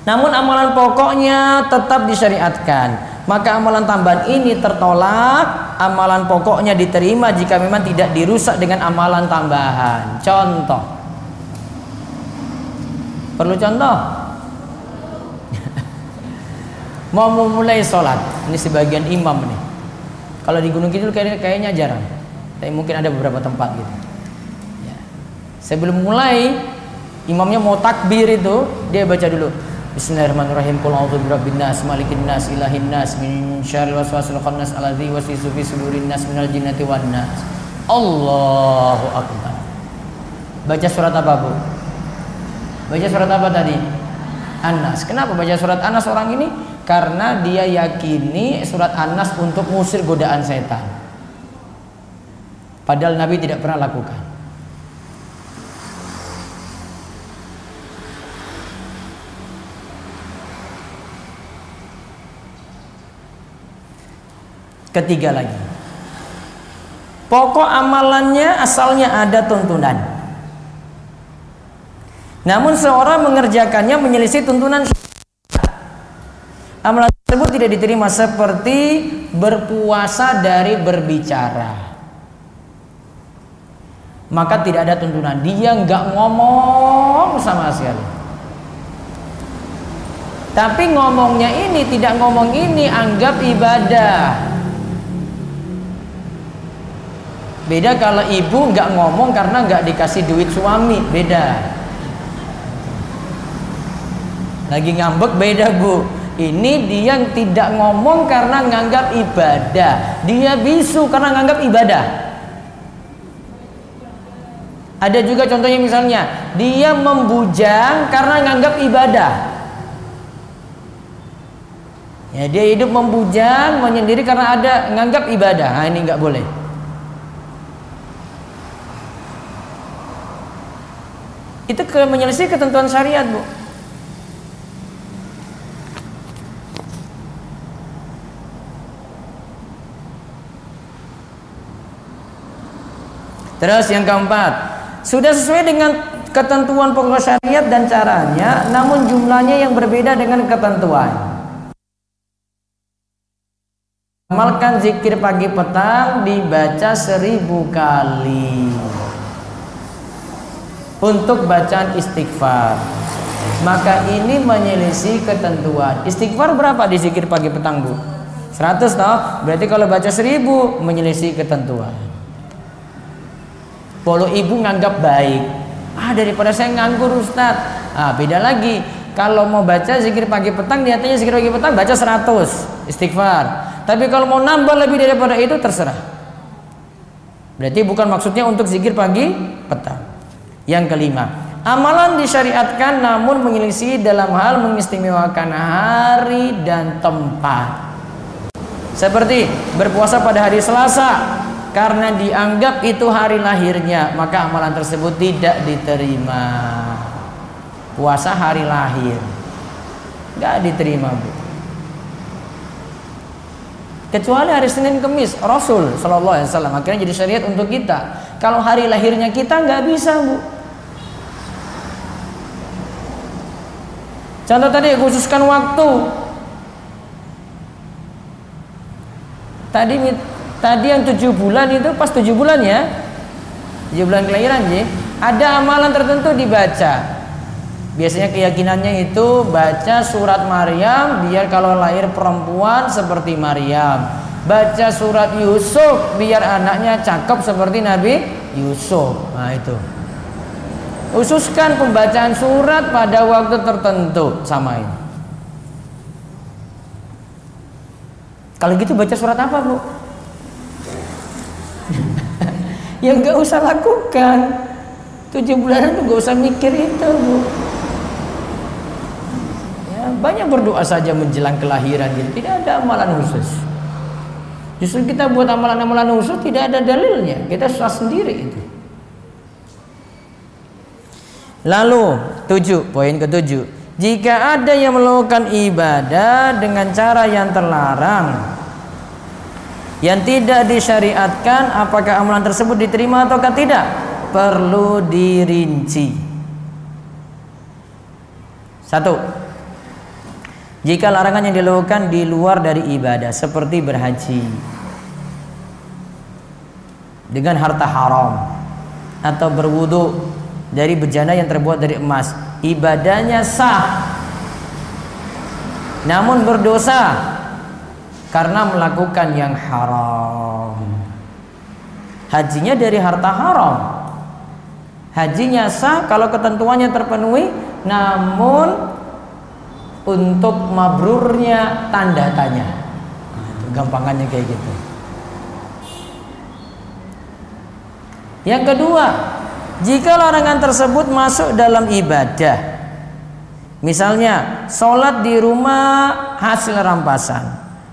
namun amalan pokoknya tetap disyariatkan, maka amalan tambahan ini tertolak, amalan pokoknya diterima jika memang tidak dirusak dengan amalan tambahan. Contoh, perlu contoh? Mau memulai sholat, ini sebagian imam nih. Kalau di Gunung Kidul kayaknya jarang, tapi mungkin ada beberapa tempat gitu. Ya. Sebelum mulai, imamnya mau takbir itu, dia baca dulu Bismillahirrahmanirrahim. Qul a'udzu birabbin nas, malikin nas, ilahin nas, min syarril waswasil khannas alladzi yuwaswisu fi sudurin nas minal jinnati wan nas. Allahu akbar. Baca surat apa, Bu? Baca surat apa tadi? An-Nas. Kenapa baca surat An-Nas orang ini? Karena dia yakini surat An-Nas untuk mengusir godaan setan. Padahal Nabi tidak pernah lakukan. Ketiga lagi, pokok amalannya asalnya ada tuntunan, namun seorang mengerjakannya menyelisih tuntunan, amalan tersebut tidak diterima, seperti berpuasa dari berbicara. Maka tidak ada tuntunan, dia nggak ngomong sama sekali, tapi ngomongnya ini tidak ngomong ini anggap ibadah. Beda kalau ibu nggak ngomong karena nggak dikasih duit suami, beda. Lagi ngambek beda bu. Ini dia tidak ngomong karena nganggap ibadah, dia bisu karena nganggap ibadah. Ada juga contohnya misalnya dia membujang karena nganggap ibadah. Ya, dia hidup membujang, menyendiri karena ada nganggap ibadah. Nah, ini nggak boleh. Itu menyelisih ketentuan syariat bu. Terus yang keempat, sudah sesuai dengan ketentuan pokok syariat dan caranya, namun jumlahnya yang berbeda dengan ketentuan. Amalkan zikir pagi petang dibaca 1000 kali untuk bacaan istighfar, maka ini menyelisih ketentuan. Istighfar berapa di zikir pagi petang bu? 100 toh? Berarti kalau baca 1000 menyelisih ketentuan. Kalau ibu nganggap baik, daripada saya nganggur Ustaz. Beda lagi. Kalau mau baca zikir pagi petang, niatnya zikir pagi petang baca 100 istighfar. Tapi kalau mau nambah lebih daripada itu terserah. Berarti bukan maksudnya untuk zikir pagi petang. Yang kelima, amalan disyariatkan namun menyelisih dalam hal mengistimewakan hari dan tempat. Seperti berpuasa pada hari Selasa karena dianggap itu hari lahirnya, maka amalan tersebut tidak diterima. Puasa hari lahir nggak diterima bu. Kecuali hari Senin Kemis, Rasul Shallallahu Alaihi Wasallam akhirnya jadi syariat untuk kita. Kalau hari lahirnya kita nggak bisa bu. Contoh tadi khususkan waktu. Tadi yang 7 bulan itu pas 7 bulan ya, 7 bulan kelahiran sih. Ada amalan tertentu dibaca. Biasanya keyakinannya itu baca surat Maryam biar kalau lahir perempuan seperti Maryam. Baca surat Yusuf biar anaknya cakep seperti Nabi Yusuf. Nah itu. Khususkan pembacaan surat pada waktu tertentu, samain. Kalau gitu baca surat apa bu? Ya nggak usah lakukan. 7 bulanan tuh nggak usah mikir itu bu. Ya, banyak berdoa saja menjelang kelahiran gitu. Tidak ada amalan khusus. Justru kita buat amalan-amalan khusus tidak ada dalilnya. Kita susah sendiri itu. Lalu 7, poin ke-7, jika ada yang melakukan ibadah dengan cara yang terlarang, yang tidak disyariatkan, apakah amalan tersebut diterima ataukah tidak? Perlu dirinci. 1. Jika larangan yang dilakukan di luar dari ibadah, seperti berhaji dengan harta haram atau berwudu dari bejana yang terbuat dari emas, ibadahnya sah namun berdosa karena melakukan yang haram. Hajinya dari harta haram, hajinya sah kalau ketentuannya terpenuhi, namun untuk mabrurnya tanda tanya. Gampangannya kayak gitu. Yang kedua, jika larangan tersebut masuk dalam ibadah, misalnya sholat di rumah hasil rampasan,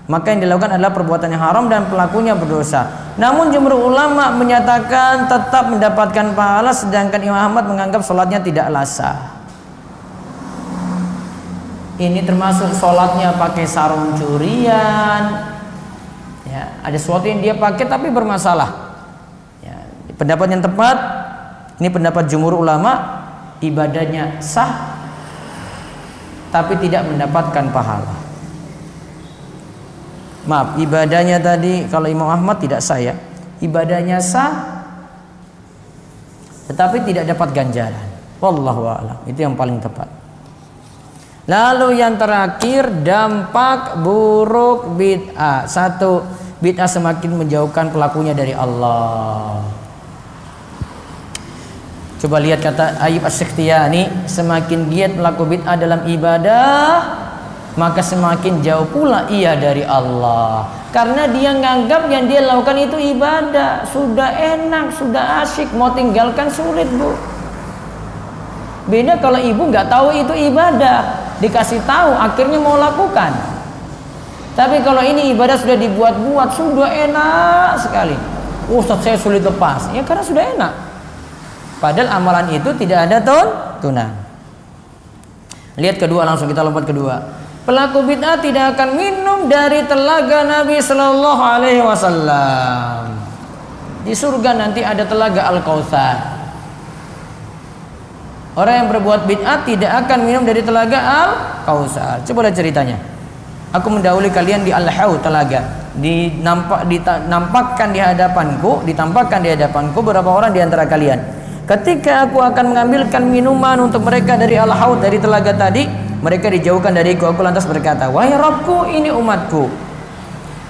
maka yang dilakukan adalah perbuatan yang haram dan pelakunya berdosa. Namun jumhur ulama menyatakan tetap mendapatkan pahala, sedangkan Imam Ahmad menganggap sholatnya tidaklah sah. Ini termasuk sholatnya pakai sarung curian, ya, ada sesuatu yang dia pakai tapi bermasalah. Ya, pendapat yang tepat, ini pendapat jumhur ulama, ibadahnya sah tapi tidak mendapatkan pahala. Maaf, ibadahnya tadi kalau Imam Ahmad tidak sah ya. Ibadahnya sah tetapi tidak dapat ganjaran. Wallahu a'lam. Itu yang paling tepat. Lalu yang terakhir, dampak buruk bid'ah. 1. Bid'ah semakin menjauhkan pelakunya dari Allah. Coba lihat kata Ayyub As-Sikhtiyani, semakin giat pelaku bid'ah dalam ibadah, maka semakin jauh pula ia dari Allah. Karena dia nganggap yang dia lakukan itu ibadah, sudah enak, sudah asyik, mau tinggalkan sulit, Bu. Beda kalau ibu nggak tahu itu ibadah, dikasih tahu akhirnya mau lakukan. Tapi kalau ini ibadah sudah dibuat-buat, sudah enak sekali. Ustaz, saya sulit lepas. Ya karena sudah enak. Padahal amalan itu tidak ada tuntunan. Lihat kedua, langsung kita lompat kedua. Pelaku bid'ah tidak akan minum dari telaga Nabi Sallallahu Alaihi Wasallam. Di surga nanti ada telaga Al-Kautsar. Orang yang berbuat bid'ah tidak akan minum dari telaga Al-Kautsar. Coba lihat ceritanya. Aku mendahului kalian di Al-Haud, telaga. Ditampakkan di hadapanku beberapa orang di antara kalian. Ketika aku akan mengambilkan minuman untuk mereka dari Al-Haud, dari telaga tadi, mereka dijauhkan dariku. Aku lantas berkata, wahai Rabbku, ini umatku.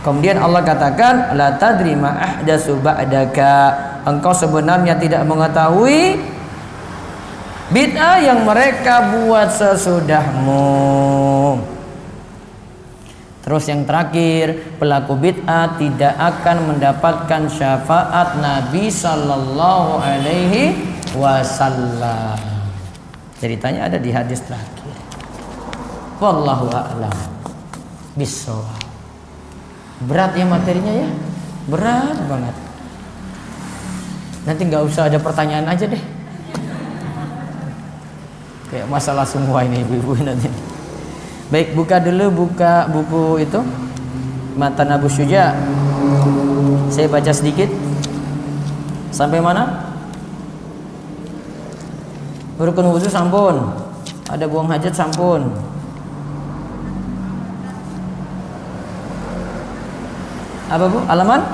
Kemudian Allah katakan, la tadri ma ahdatsu ba'daka. Engkau sebenarnya tidak mengetahui bid'ah yang mereka buat sesudahmu. Terus yang terakhir, pelaku bid'ah tidak akan mendapatkan syafaat Nabi Sallallahu Alaihi Wasallam. Ceritanya ada di hadis terakhir. Wallahu a'lam bissawab. Berat ya materinya ya, berat banget. Nanti nggak usah ada pertanyaan aja deh. Kayak masalah semua ini ibu-ibu nanti. Baik, buka buku itu Matan Abu Syuja. Saya baca sedikit. Sampai mana? Rukun wudu sampun. Ada buang hajat sampun. Apa Bu? Halaman?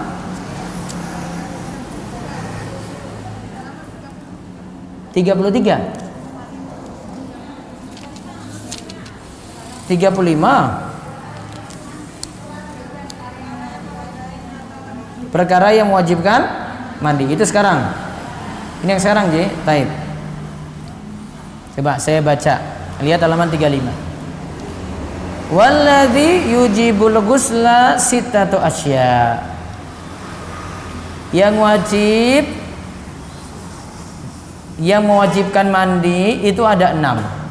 (33) 35. Perkara yang mewajibkan mandi. Itu sekarang. Ini yang sekarang, Ji. Taib. Coba saya baca. Lihat halaman 35. Walladzi yujibul ghusla sittatu asya. Yang mewajibkan mandi itu ada 6.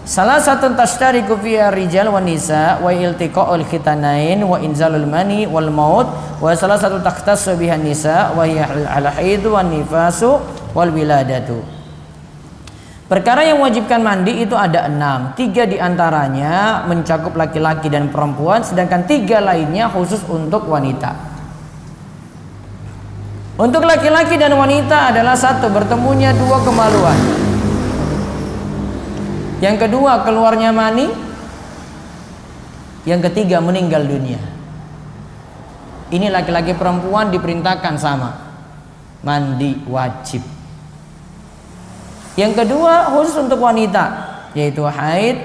Salah satu tashtariku fiha rijal wa nisa wa iltiqa'ul khitanain wa inzalul mani wal maut wa salah satu takhtassu bihan nisa wa hiya al-haidu wan nifasu wal wiladatu. Perkara yang mewajibkan mandi itu ada 6. 3 diantaranya mencakup laki-laki dan perempuan, sedangkan 3 lainnya khusus untuk wanita. Untuk laki-laki dan wanita adalah 1. Bertemunya 2 kemaluan. Yang kedua, keluarnya mani. Yang ketiga, meninggal dunia. Ini laki-laki perempuan diperintahkan sama. Mandi wajib. Yang kedua, khusus untuk wanita, yaitu haid.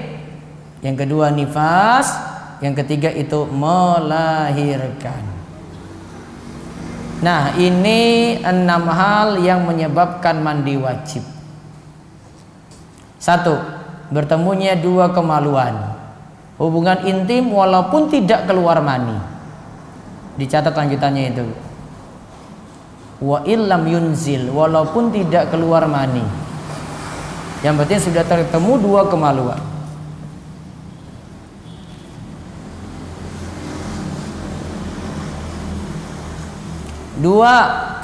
Yang kedua, nifas. Yang ketiga itu melahirkan. Nah, ini 6 hal yang menyebabkan mandi wajib. 1. Bertemunya 2 kemaluan, hubungan intim walaupun tidak keluar mani. Dicatat lanjutannya itu. Wa illam yunzil, walaupun tidak keluar mani. Yang penting sudah tertemu 2 kemaluan. Dua,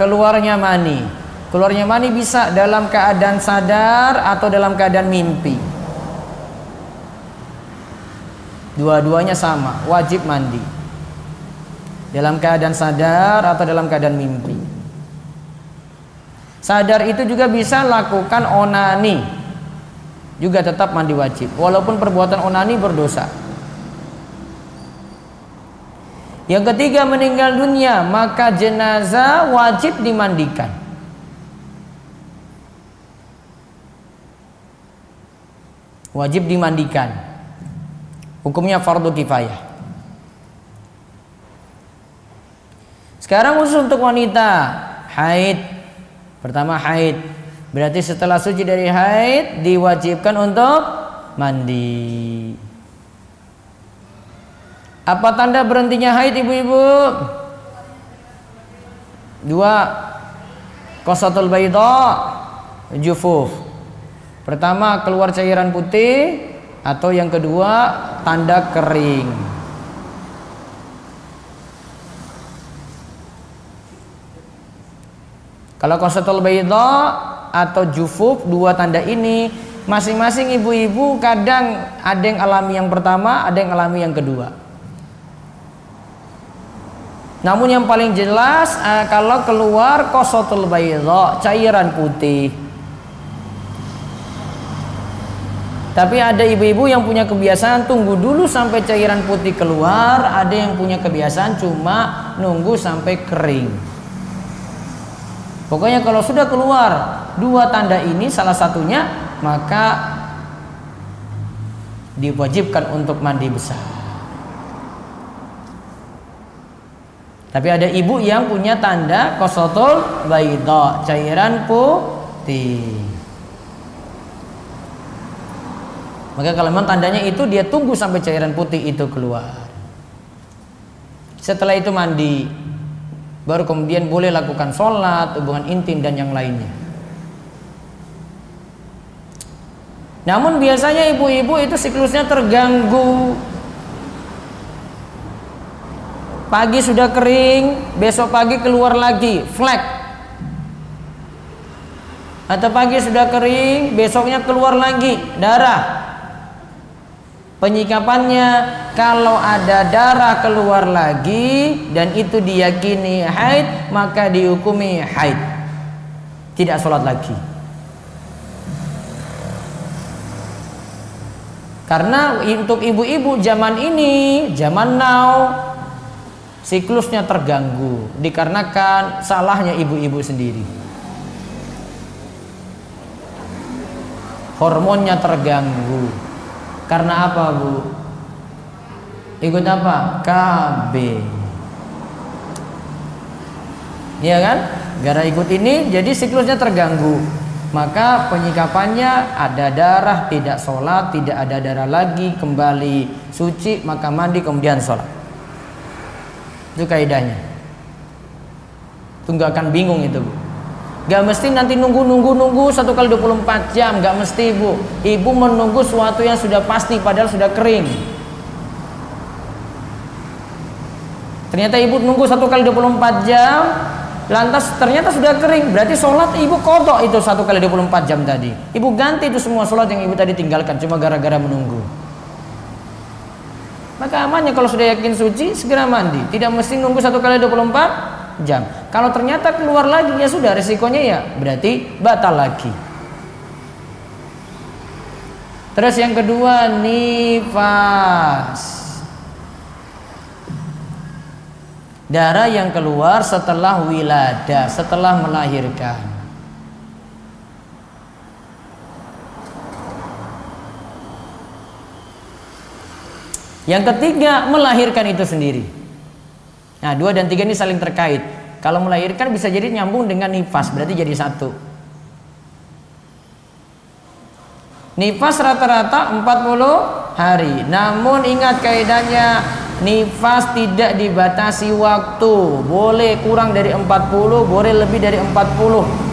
keluarnya mani. Keluarnya mani bisa dalam keadaan sadar atau dalam keadaan mimpi. Dua-duanya sama, wajib mandi. Dalam keadaan sadar atau dalam keadaan mimpi. Sadar itu juga bisa lakukan onani, juga tetap mandi wajib, walaupun perbuatan onani berdosa. Yang ketiga, meninggal dunia, maka jenazah wajib dimandikan. Wajib dimandikan. Hukumnya fardu kifayah. Sekarang khusus untuk wanita, haid. Pertama haid. Berarti setelah suci dari haid diwajibkan untuk mandi. Apa tanda berhentinya haid ibu-ibu? 2. Qasatul bayda, jufuf. Pertama keluar cairan putih, atau yang kedua tanda kering. Kalau qasatul bayda atau jufuf, dua tanda ini masing-masing ibu-ibu kadang ada yang alami yang pertama, ada yang alami yang kedua. Namun yang paling jelas kalau keluar qasatul bayda, cairan putih. Tapi ada ibu-ibu yang punya kebiasaan tunggu dulu sampai cairan putih keluar, ada yang punya kebiasaan cuma nunggu sampai kering. Pokoknya kalau sudah keluar dua tanda ini salah satunya, maka diwajibkan untuk mandi besar. Tapi ada ibu yang punya tanda qasatul bayda, cairan putih. Maka kalau memang tandanya itu, dia tunggu sampai cairan putih itu keluar. Setelah itu mandi, baru kemudian boleh lakukan sholat, hubungan intim dan yang lainnya. Namun biasanya ibu-ibu itu siklusnya terganggu. Pagi sudah kering, besok pagi keluar lagi flek. Atau pagi sudah kering, besoknya keluar lagi darah. Penyikapannya, kalau ada darah keluar lagi dan itu diyakini haid, maka dihukumi haid, tidak sholat lagi. Karena untuk ibu-ibu zaman ini, zaman now, siklusnya terganggu dikarenakan salahnya ibu-ibu sendiri. Hormonnya terganggu. Karena apa, Bu? Ikut apa? KB. Iya kan? Gara ikut ini jadi siklusnya terganggu. Maka penyikapannya ada darah, tidak sholat, tidak ada darah lagi, kembali suci, maka mandi kemudian sholat. Itu kaidahnya. Itu nggak akan bingung itu, Bu. Gak mesti nanti nunggu 1 kali 24 jam, gak mesti, Bu. Ibu menunggu sesuatu yang sudah pasti padahal sudah kering. Ternyata ibu nunggu 1 kali 24 jam, lantas ternyata sudah kering. Berarti sholat ibu kodok itu 1 kali 24 jam tadi. Ibu ganti itu semua sholat yang ibu tadi tinggalkan cuma gara-gara menunggu. Maka amannya kalau sudah yakin suci segera mandi, tidak mesti nunggu 1 kali 24 jam. Kalau ternyata keluar lagi, ya sudah, resikonya ya berarti batal lagi. Terus yang kedua, nifas, darah yang keluar setelah wiladah, setelah melahirkan. Yang ketiga, melahirkan itu sendiri. Nah, 2 dan 3 ini saling terkait. Kalau melahirkan bisa jadi nyambung dengan nifas, berarti jadi satu. Nifas rata-rata 40 hari. Namun ingat kaidahnya, nifas tidak dibatasi waktu. Boleh kurang dari 40, boleh lebih dari 40.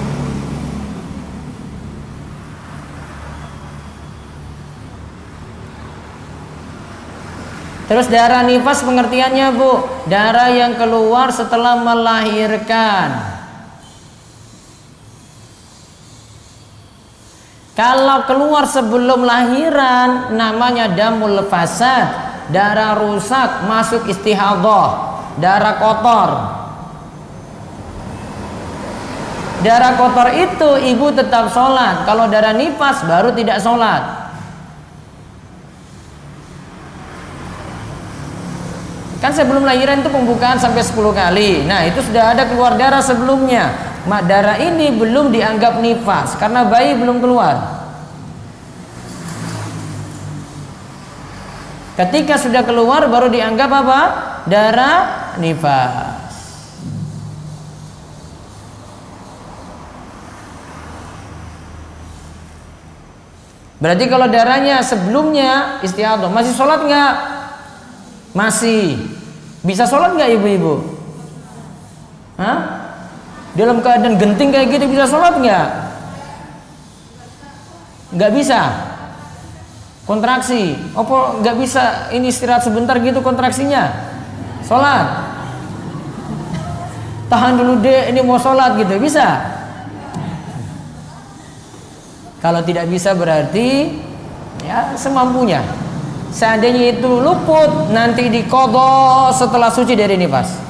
Terus darah nifas pengertiannya, Bu, darah yang keluar setelah melahirkan. Kalau keluar sebelum lahiran namanya damul fasad, darah rusak, masuk istihadah, darah kotor. Darah kotor itu ibu tetap sholat. Kalau darah nifas baru tidak sholat. Kan sebelum lahiran itu pembukaan sampai 10 kali. Nah, itu sudah ada keluar darah sebelumnya. Darah ini belum dianggap nifas karena bayi belum keluar. Ketika sudah keluar baru dianggap apa? Darah nifas. Berarti kalau darahnya sebelumnya istihadah, masih sholat nggak? Masih. Bisa sholat nggak ibu-ibu? Hah? Dalam keadaan genting kayak gitu bisa sholat nggak? Nggak bisa. Kontraksi. Apa nggak bisa ini istirahat sebentar gitu kontraksinya? Sholat. Tahan dulu deh, ini mau sholat gitu, bisa? Kalau tidak bisa berarti ya semampunya. Seandainya itu luput, nanti diqadha setelah suci dari nifas.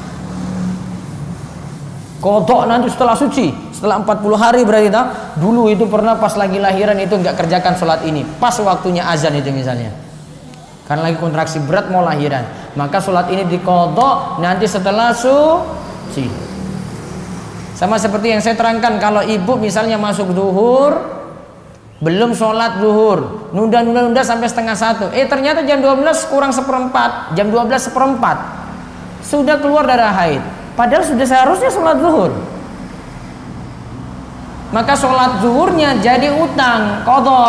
Qadha nanti setelah suci, setelah 40 hari berarti tak? Dulu itu pernah pas lagi lahiran itu nggak kerjakan sholat ini, pas waktunya azan itu misalnya. Karena lagi kontraksi berat mau lahiran, maka sholat ini diqadha nanti setelah suci. Sama seperti yang saya terangkan, kalau ibu misalnya masuk zuhur belum sholat zuhur, nunda sampai setengah 1, ternyata jam 12 kurang seperempat, jam 12 seperempat sudah keluar darah haid, padahal sudah seharusnya sholat zuhur. Maka sholat zuhurnya jadi utang, qadha.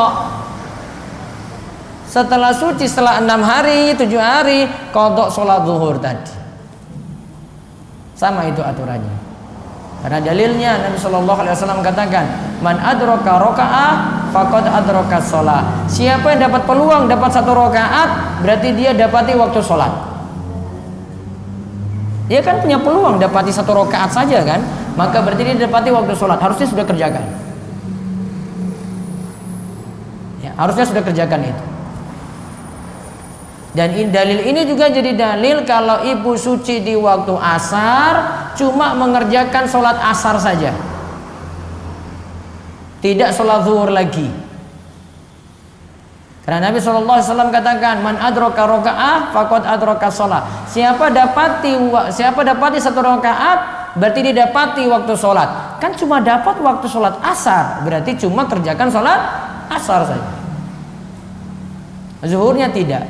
Setelah suci, setelah 6 hari, 7 hari, qadha sholat zuhur tadi. Sama itu aturannya. Karena dalilnya Nabi Shallallahu Alaihi Wasallam katakan, man adraka rakaah faqad adraka sholat. Siapa yang dapat peluang dapat 1 rakaat, berarti dia dapati waktu sholat. Dia kan punya peluang dapati 1 rakaat saja kan, maka berarti dia dapati waktu sholat. Harusnya sudah kerjakan. Ya, harusnya sudah kerjakan itu. Dan dalil ini juga jadi dalil kalau ibu suci di waktu asar cuma mengerjakan sholat asar saja, tidak sholat zuhur lagi. Karena Nabi SAW katakan, man adraka rakaah faqad adraka sholat. Siapa dapati 1 rakaat berarti didapati waktu sholat. Kan cuma dapat waktu sholat asar, berarti cuma kerjakan sholat asar saja, zuhurnya tidak.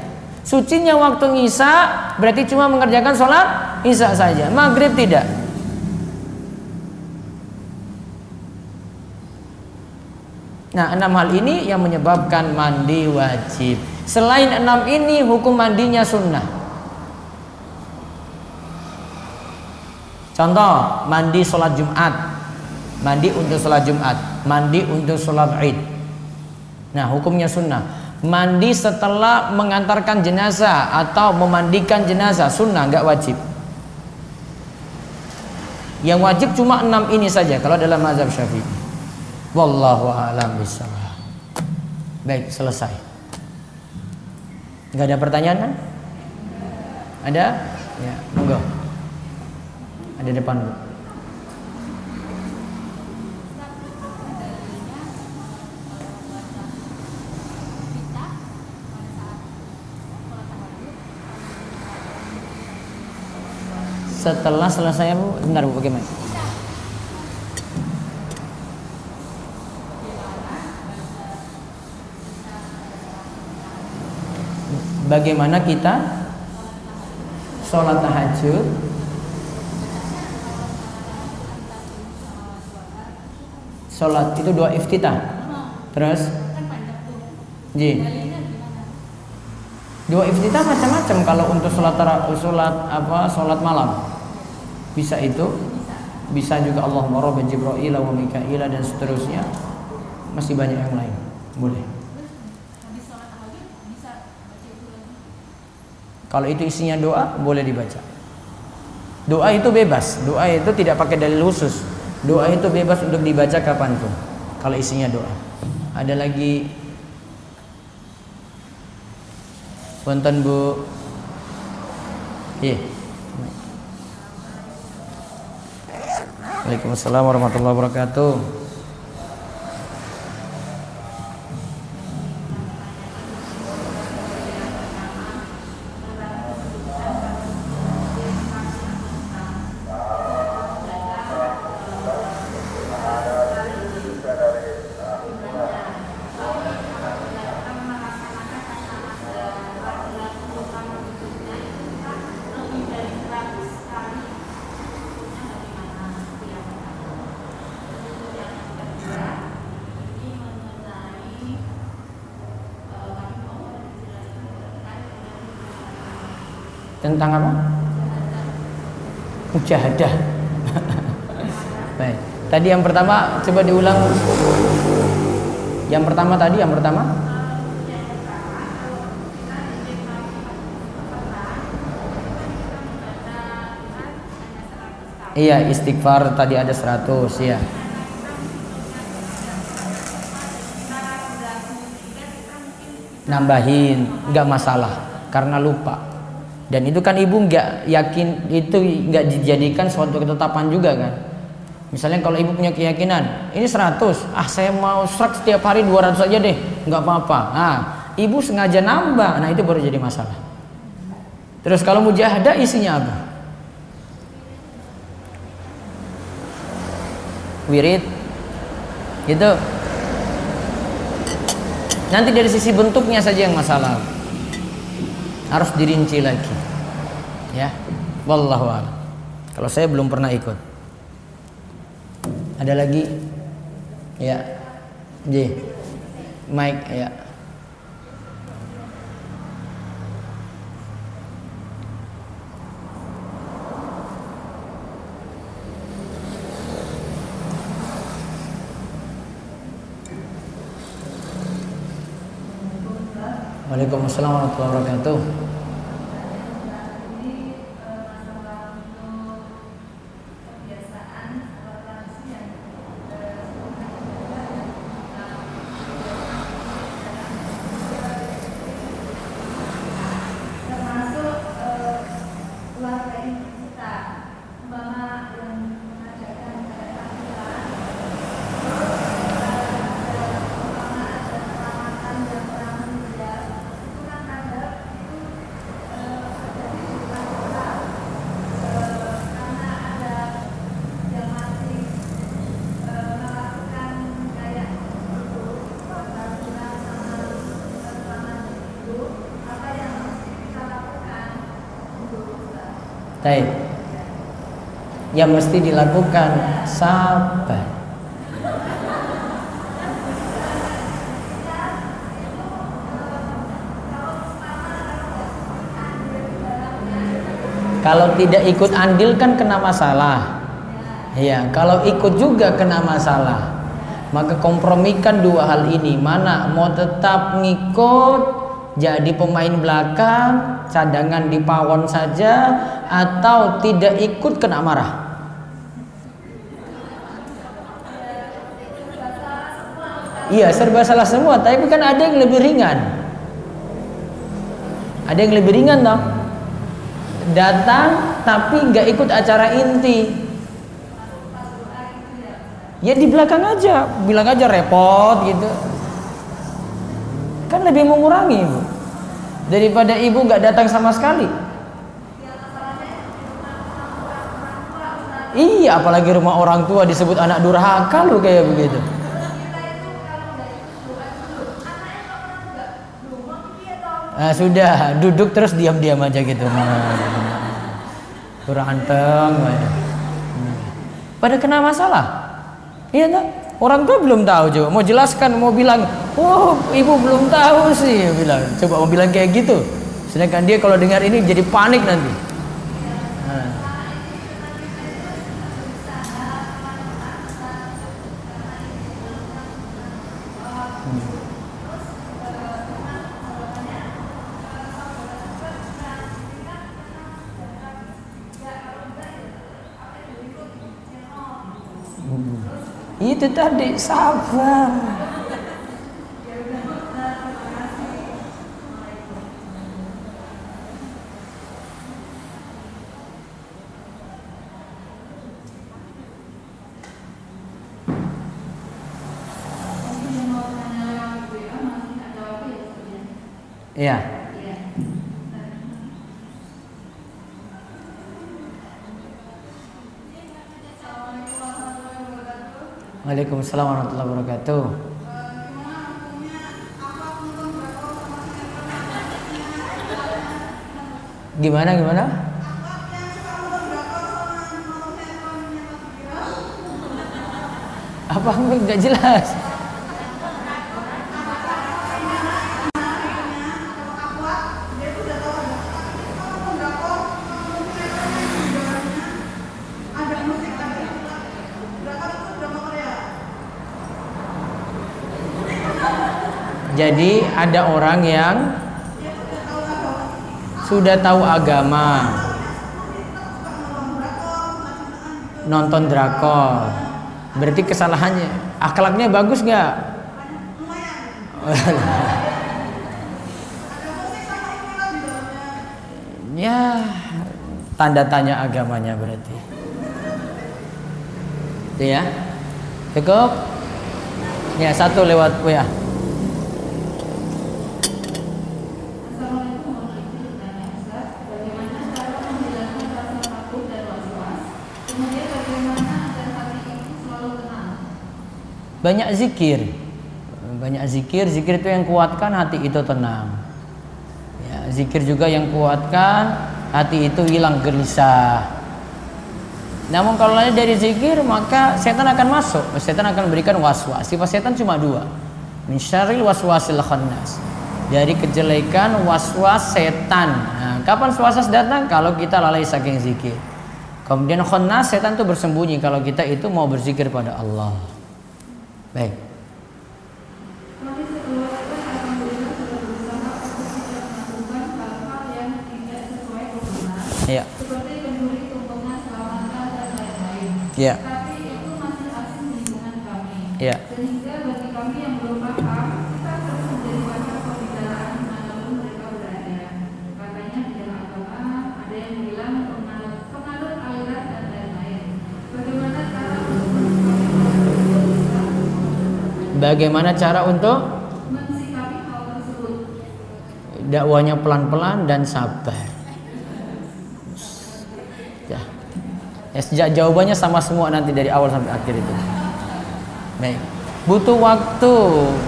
Sucinya waktu isya berarti cuma mengerjakan sholat isya saja, maghrib tidak. Nah, 6 hal ini yang menyebabkan mandi wajib. Selain 6 ini, hukum mandinya sunnah. Contoh, mandi sholat Jumat, mandi untuk sholat Jumat, mandi untuk sholat Id. Nah, hukumnya sunnah. Mandi setelah mengantarkan jenazah atau memandikan jenazah sunnah, nggak wajib. Yang wajib cuma 6 ini saja kalau dalam mazhab Syafi'i. Wallahu a'lam bishawab. Baik, selesai. Nggak ada pertanyaan kan? Ada? Ya, monggo. Ada depan Bu. Setelah selesai Bu, bentar Bu, bagaimana? Bagaimana kita sholat tahajud? Sholat itu 2 iftitah. Terus? Ji. 2 iftitah macam-macam kalau untuk sholat malam. Bisa itu, bisa juga Allahumma rabba Jibril wa Mikail dan seterusnya. Masih banyak yang lain. Boleh. Kalau itu isinya doa, boleh dibaca. Doa itu bebas. Doa itu tidak pakai dalil khusus. Doa itu bebas untuk dibaca kapanpun. Kalau isinya doa. Ada lagi? Punten Bu. Iya. Waalaikumsalam warahmatullahi wabarakatuh. Tentang apa? Mujahadah. Baik. Tadi yang pertama coba diulang. Yang pertama tadi, yang pertama. Iya, istighfar tadi ada 100, ya. Nambahin, nggak masalah karena lupa. Dan itu kan ibu nggak yakin, itu nggak dijadikan suatu ketetapan juga kan. Misalnya kalau ibu punya keyakinan ini 100, saya mau serak setiap hari 200 aja deh, nggak apa-apa. Nah, ibu sengaja nambah, nah itu baru jadi masalah. Terus kalau mujahadah isinya apa? Wirid gitu. Nanti dari sisi bentuknya saja yang masalah, harus dirinci lagi ya. Wallahu a'lam. Kalau saya belum pernah ikut. Ada lagi ya, J Mike ya. Waalaikumsalam warahmatullahi wabarakatuh. Baik. Yang mesti dilakukan sabar. Kalau tidak ikut andil kan kena masalah. Ya, kalau ikut juga kena masalah. Maka kompromikan dua hal ini. Mana mau tetap ngikut jadi pemain belakang, cadangan di pawon saja, atau tidak ikut kena marah. Iya, serba salah semua, tapi kan ada yang lebih ringan. Ada yang lebih ringan toh. Datang tapi nggak ikut acara inti. Ya di belakang aja, bilang aja repot gitu. Kan lebih mengurangi ibu daripada ibu nggak datang sama sekali. Iya, apalagi rumah orang tua disebut anak durhaka lu kayak begitu. Nah, sudah duduk terus diam-diam aja gitu. Kurang anteng. Pada kena masalah. Iya tak? Orang tua belum tahu, coba mau jelaskan, mau bilang, oh ibu belum tahu sih, bilang, coba mau bilang kayak gitu. Sedangkan dia kalau dengar ini jadi panik nanti. Nah. Itu tadi sabar. Iya. Waalaikumsalam warahmatullahi wabarakatuh. Gimana? Apa nggak jelas? Jadi ada orang yang sudah tahu agama, nonton drakor, berarti kesalahannya akhlaknya bagus nggak? Ya, tanda tanya agamanya berarti. Itu ya, cukup. Ya, satu lewat WA. Banyak zikir, zikir itu yang kuatkan hati itu tenang. Ya, zikir juga yang kuatkan hati itu hilang gelisah. Namun kalau lain dari zikir maka setan akan masuk, setan akan berikan waswas. Sifat setan cuma dua, min syarril waswasil khannas, dari kejelekan waswas setan. Nah, kapan waswas datang? Kalau kita lalai saking zikir. Kemudian khannas, setan itu bersembunyi kalau kita itu mau berzikir pada Allah. Baik. Ya. Seperti pencuri tumpengan selamatan dan lain-lain. Ya. Tapi itu masih asing di lingkungan kami. Ya. Sehingga bagi kami yang belum paham, kita harus menjadi wajar pembicaraan dimanapun mereka berada. Katanya di dalam agama ada yang bilang pengalut aliran dan lain-lain. Bagaimana cara untuk mensikapi hal tersebut? Dakwanya pelan-pelan dan sabar. Ya, jawabannya sama semua nanti dari awal sampai akhir itu. Baik. Butuh waktu,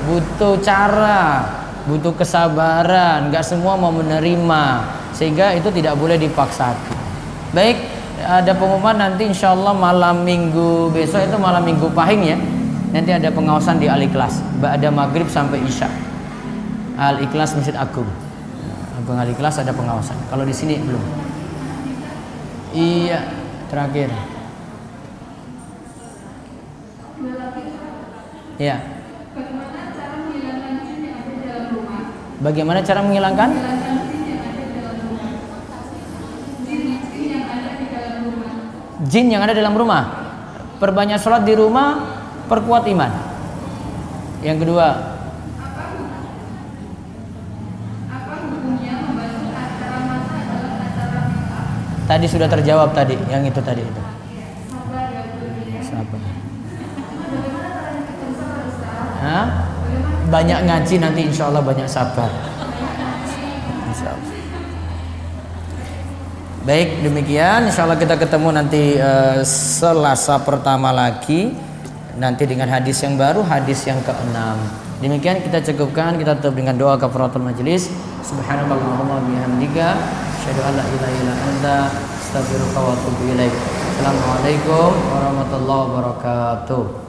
butuh cara, butuh kesabaran. Nggak semua mau menerima, sehingga itu tidak boleh dipaksakan. Baik, ada pengumuman nanti insya Allah malam minggu besok itu malam minggu Pahing ya. Nanti ada pengawasan di Al-Ikhlas, ada maghrib sampai isya. Al-Ikhlas Masjid Agung. Abang Al-Ikhlas ada pengawasan. Kalau di sini belum. Iya, terakhir. Ya. Bagaimana cara menghilangkan jin yang ada di dalam rumah? Bagaimana cara menghilangkan? Jin yang ada di dalam rumah. Perbanyak sholat di rumah, perkuat iman. Yang kedua, apa hukumnya membantu acara masa dalam acara nikah? tadi sudah terjawab tadi, yang itu tadi itu. Sabar ya Bu. Sabar. Bagaimana caranya kita bisa berusaha? Hah? Banyak ngaji nanti insya Allah banyak sabar. Insya Allah. Baik, demikian insya Allah kita ketemu nanti Selasa pertama lagi, nanti dengan hadis yang baru, hadis yang ke-6. Demikian kita cukupkan, kita tutup dengan doa kafaratul majelis. Subhanallahumma bihamdika asyhadu an la ilaha illa anta astaghfiruka wa atubu ilaik. Assalamualaikum warahmatullahi wabarakatuh.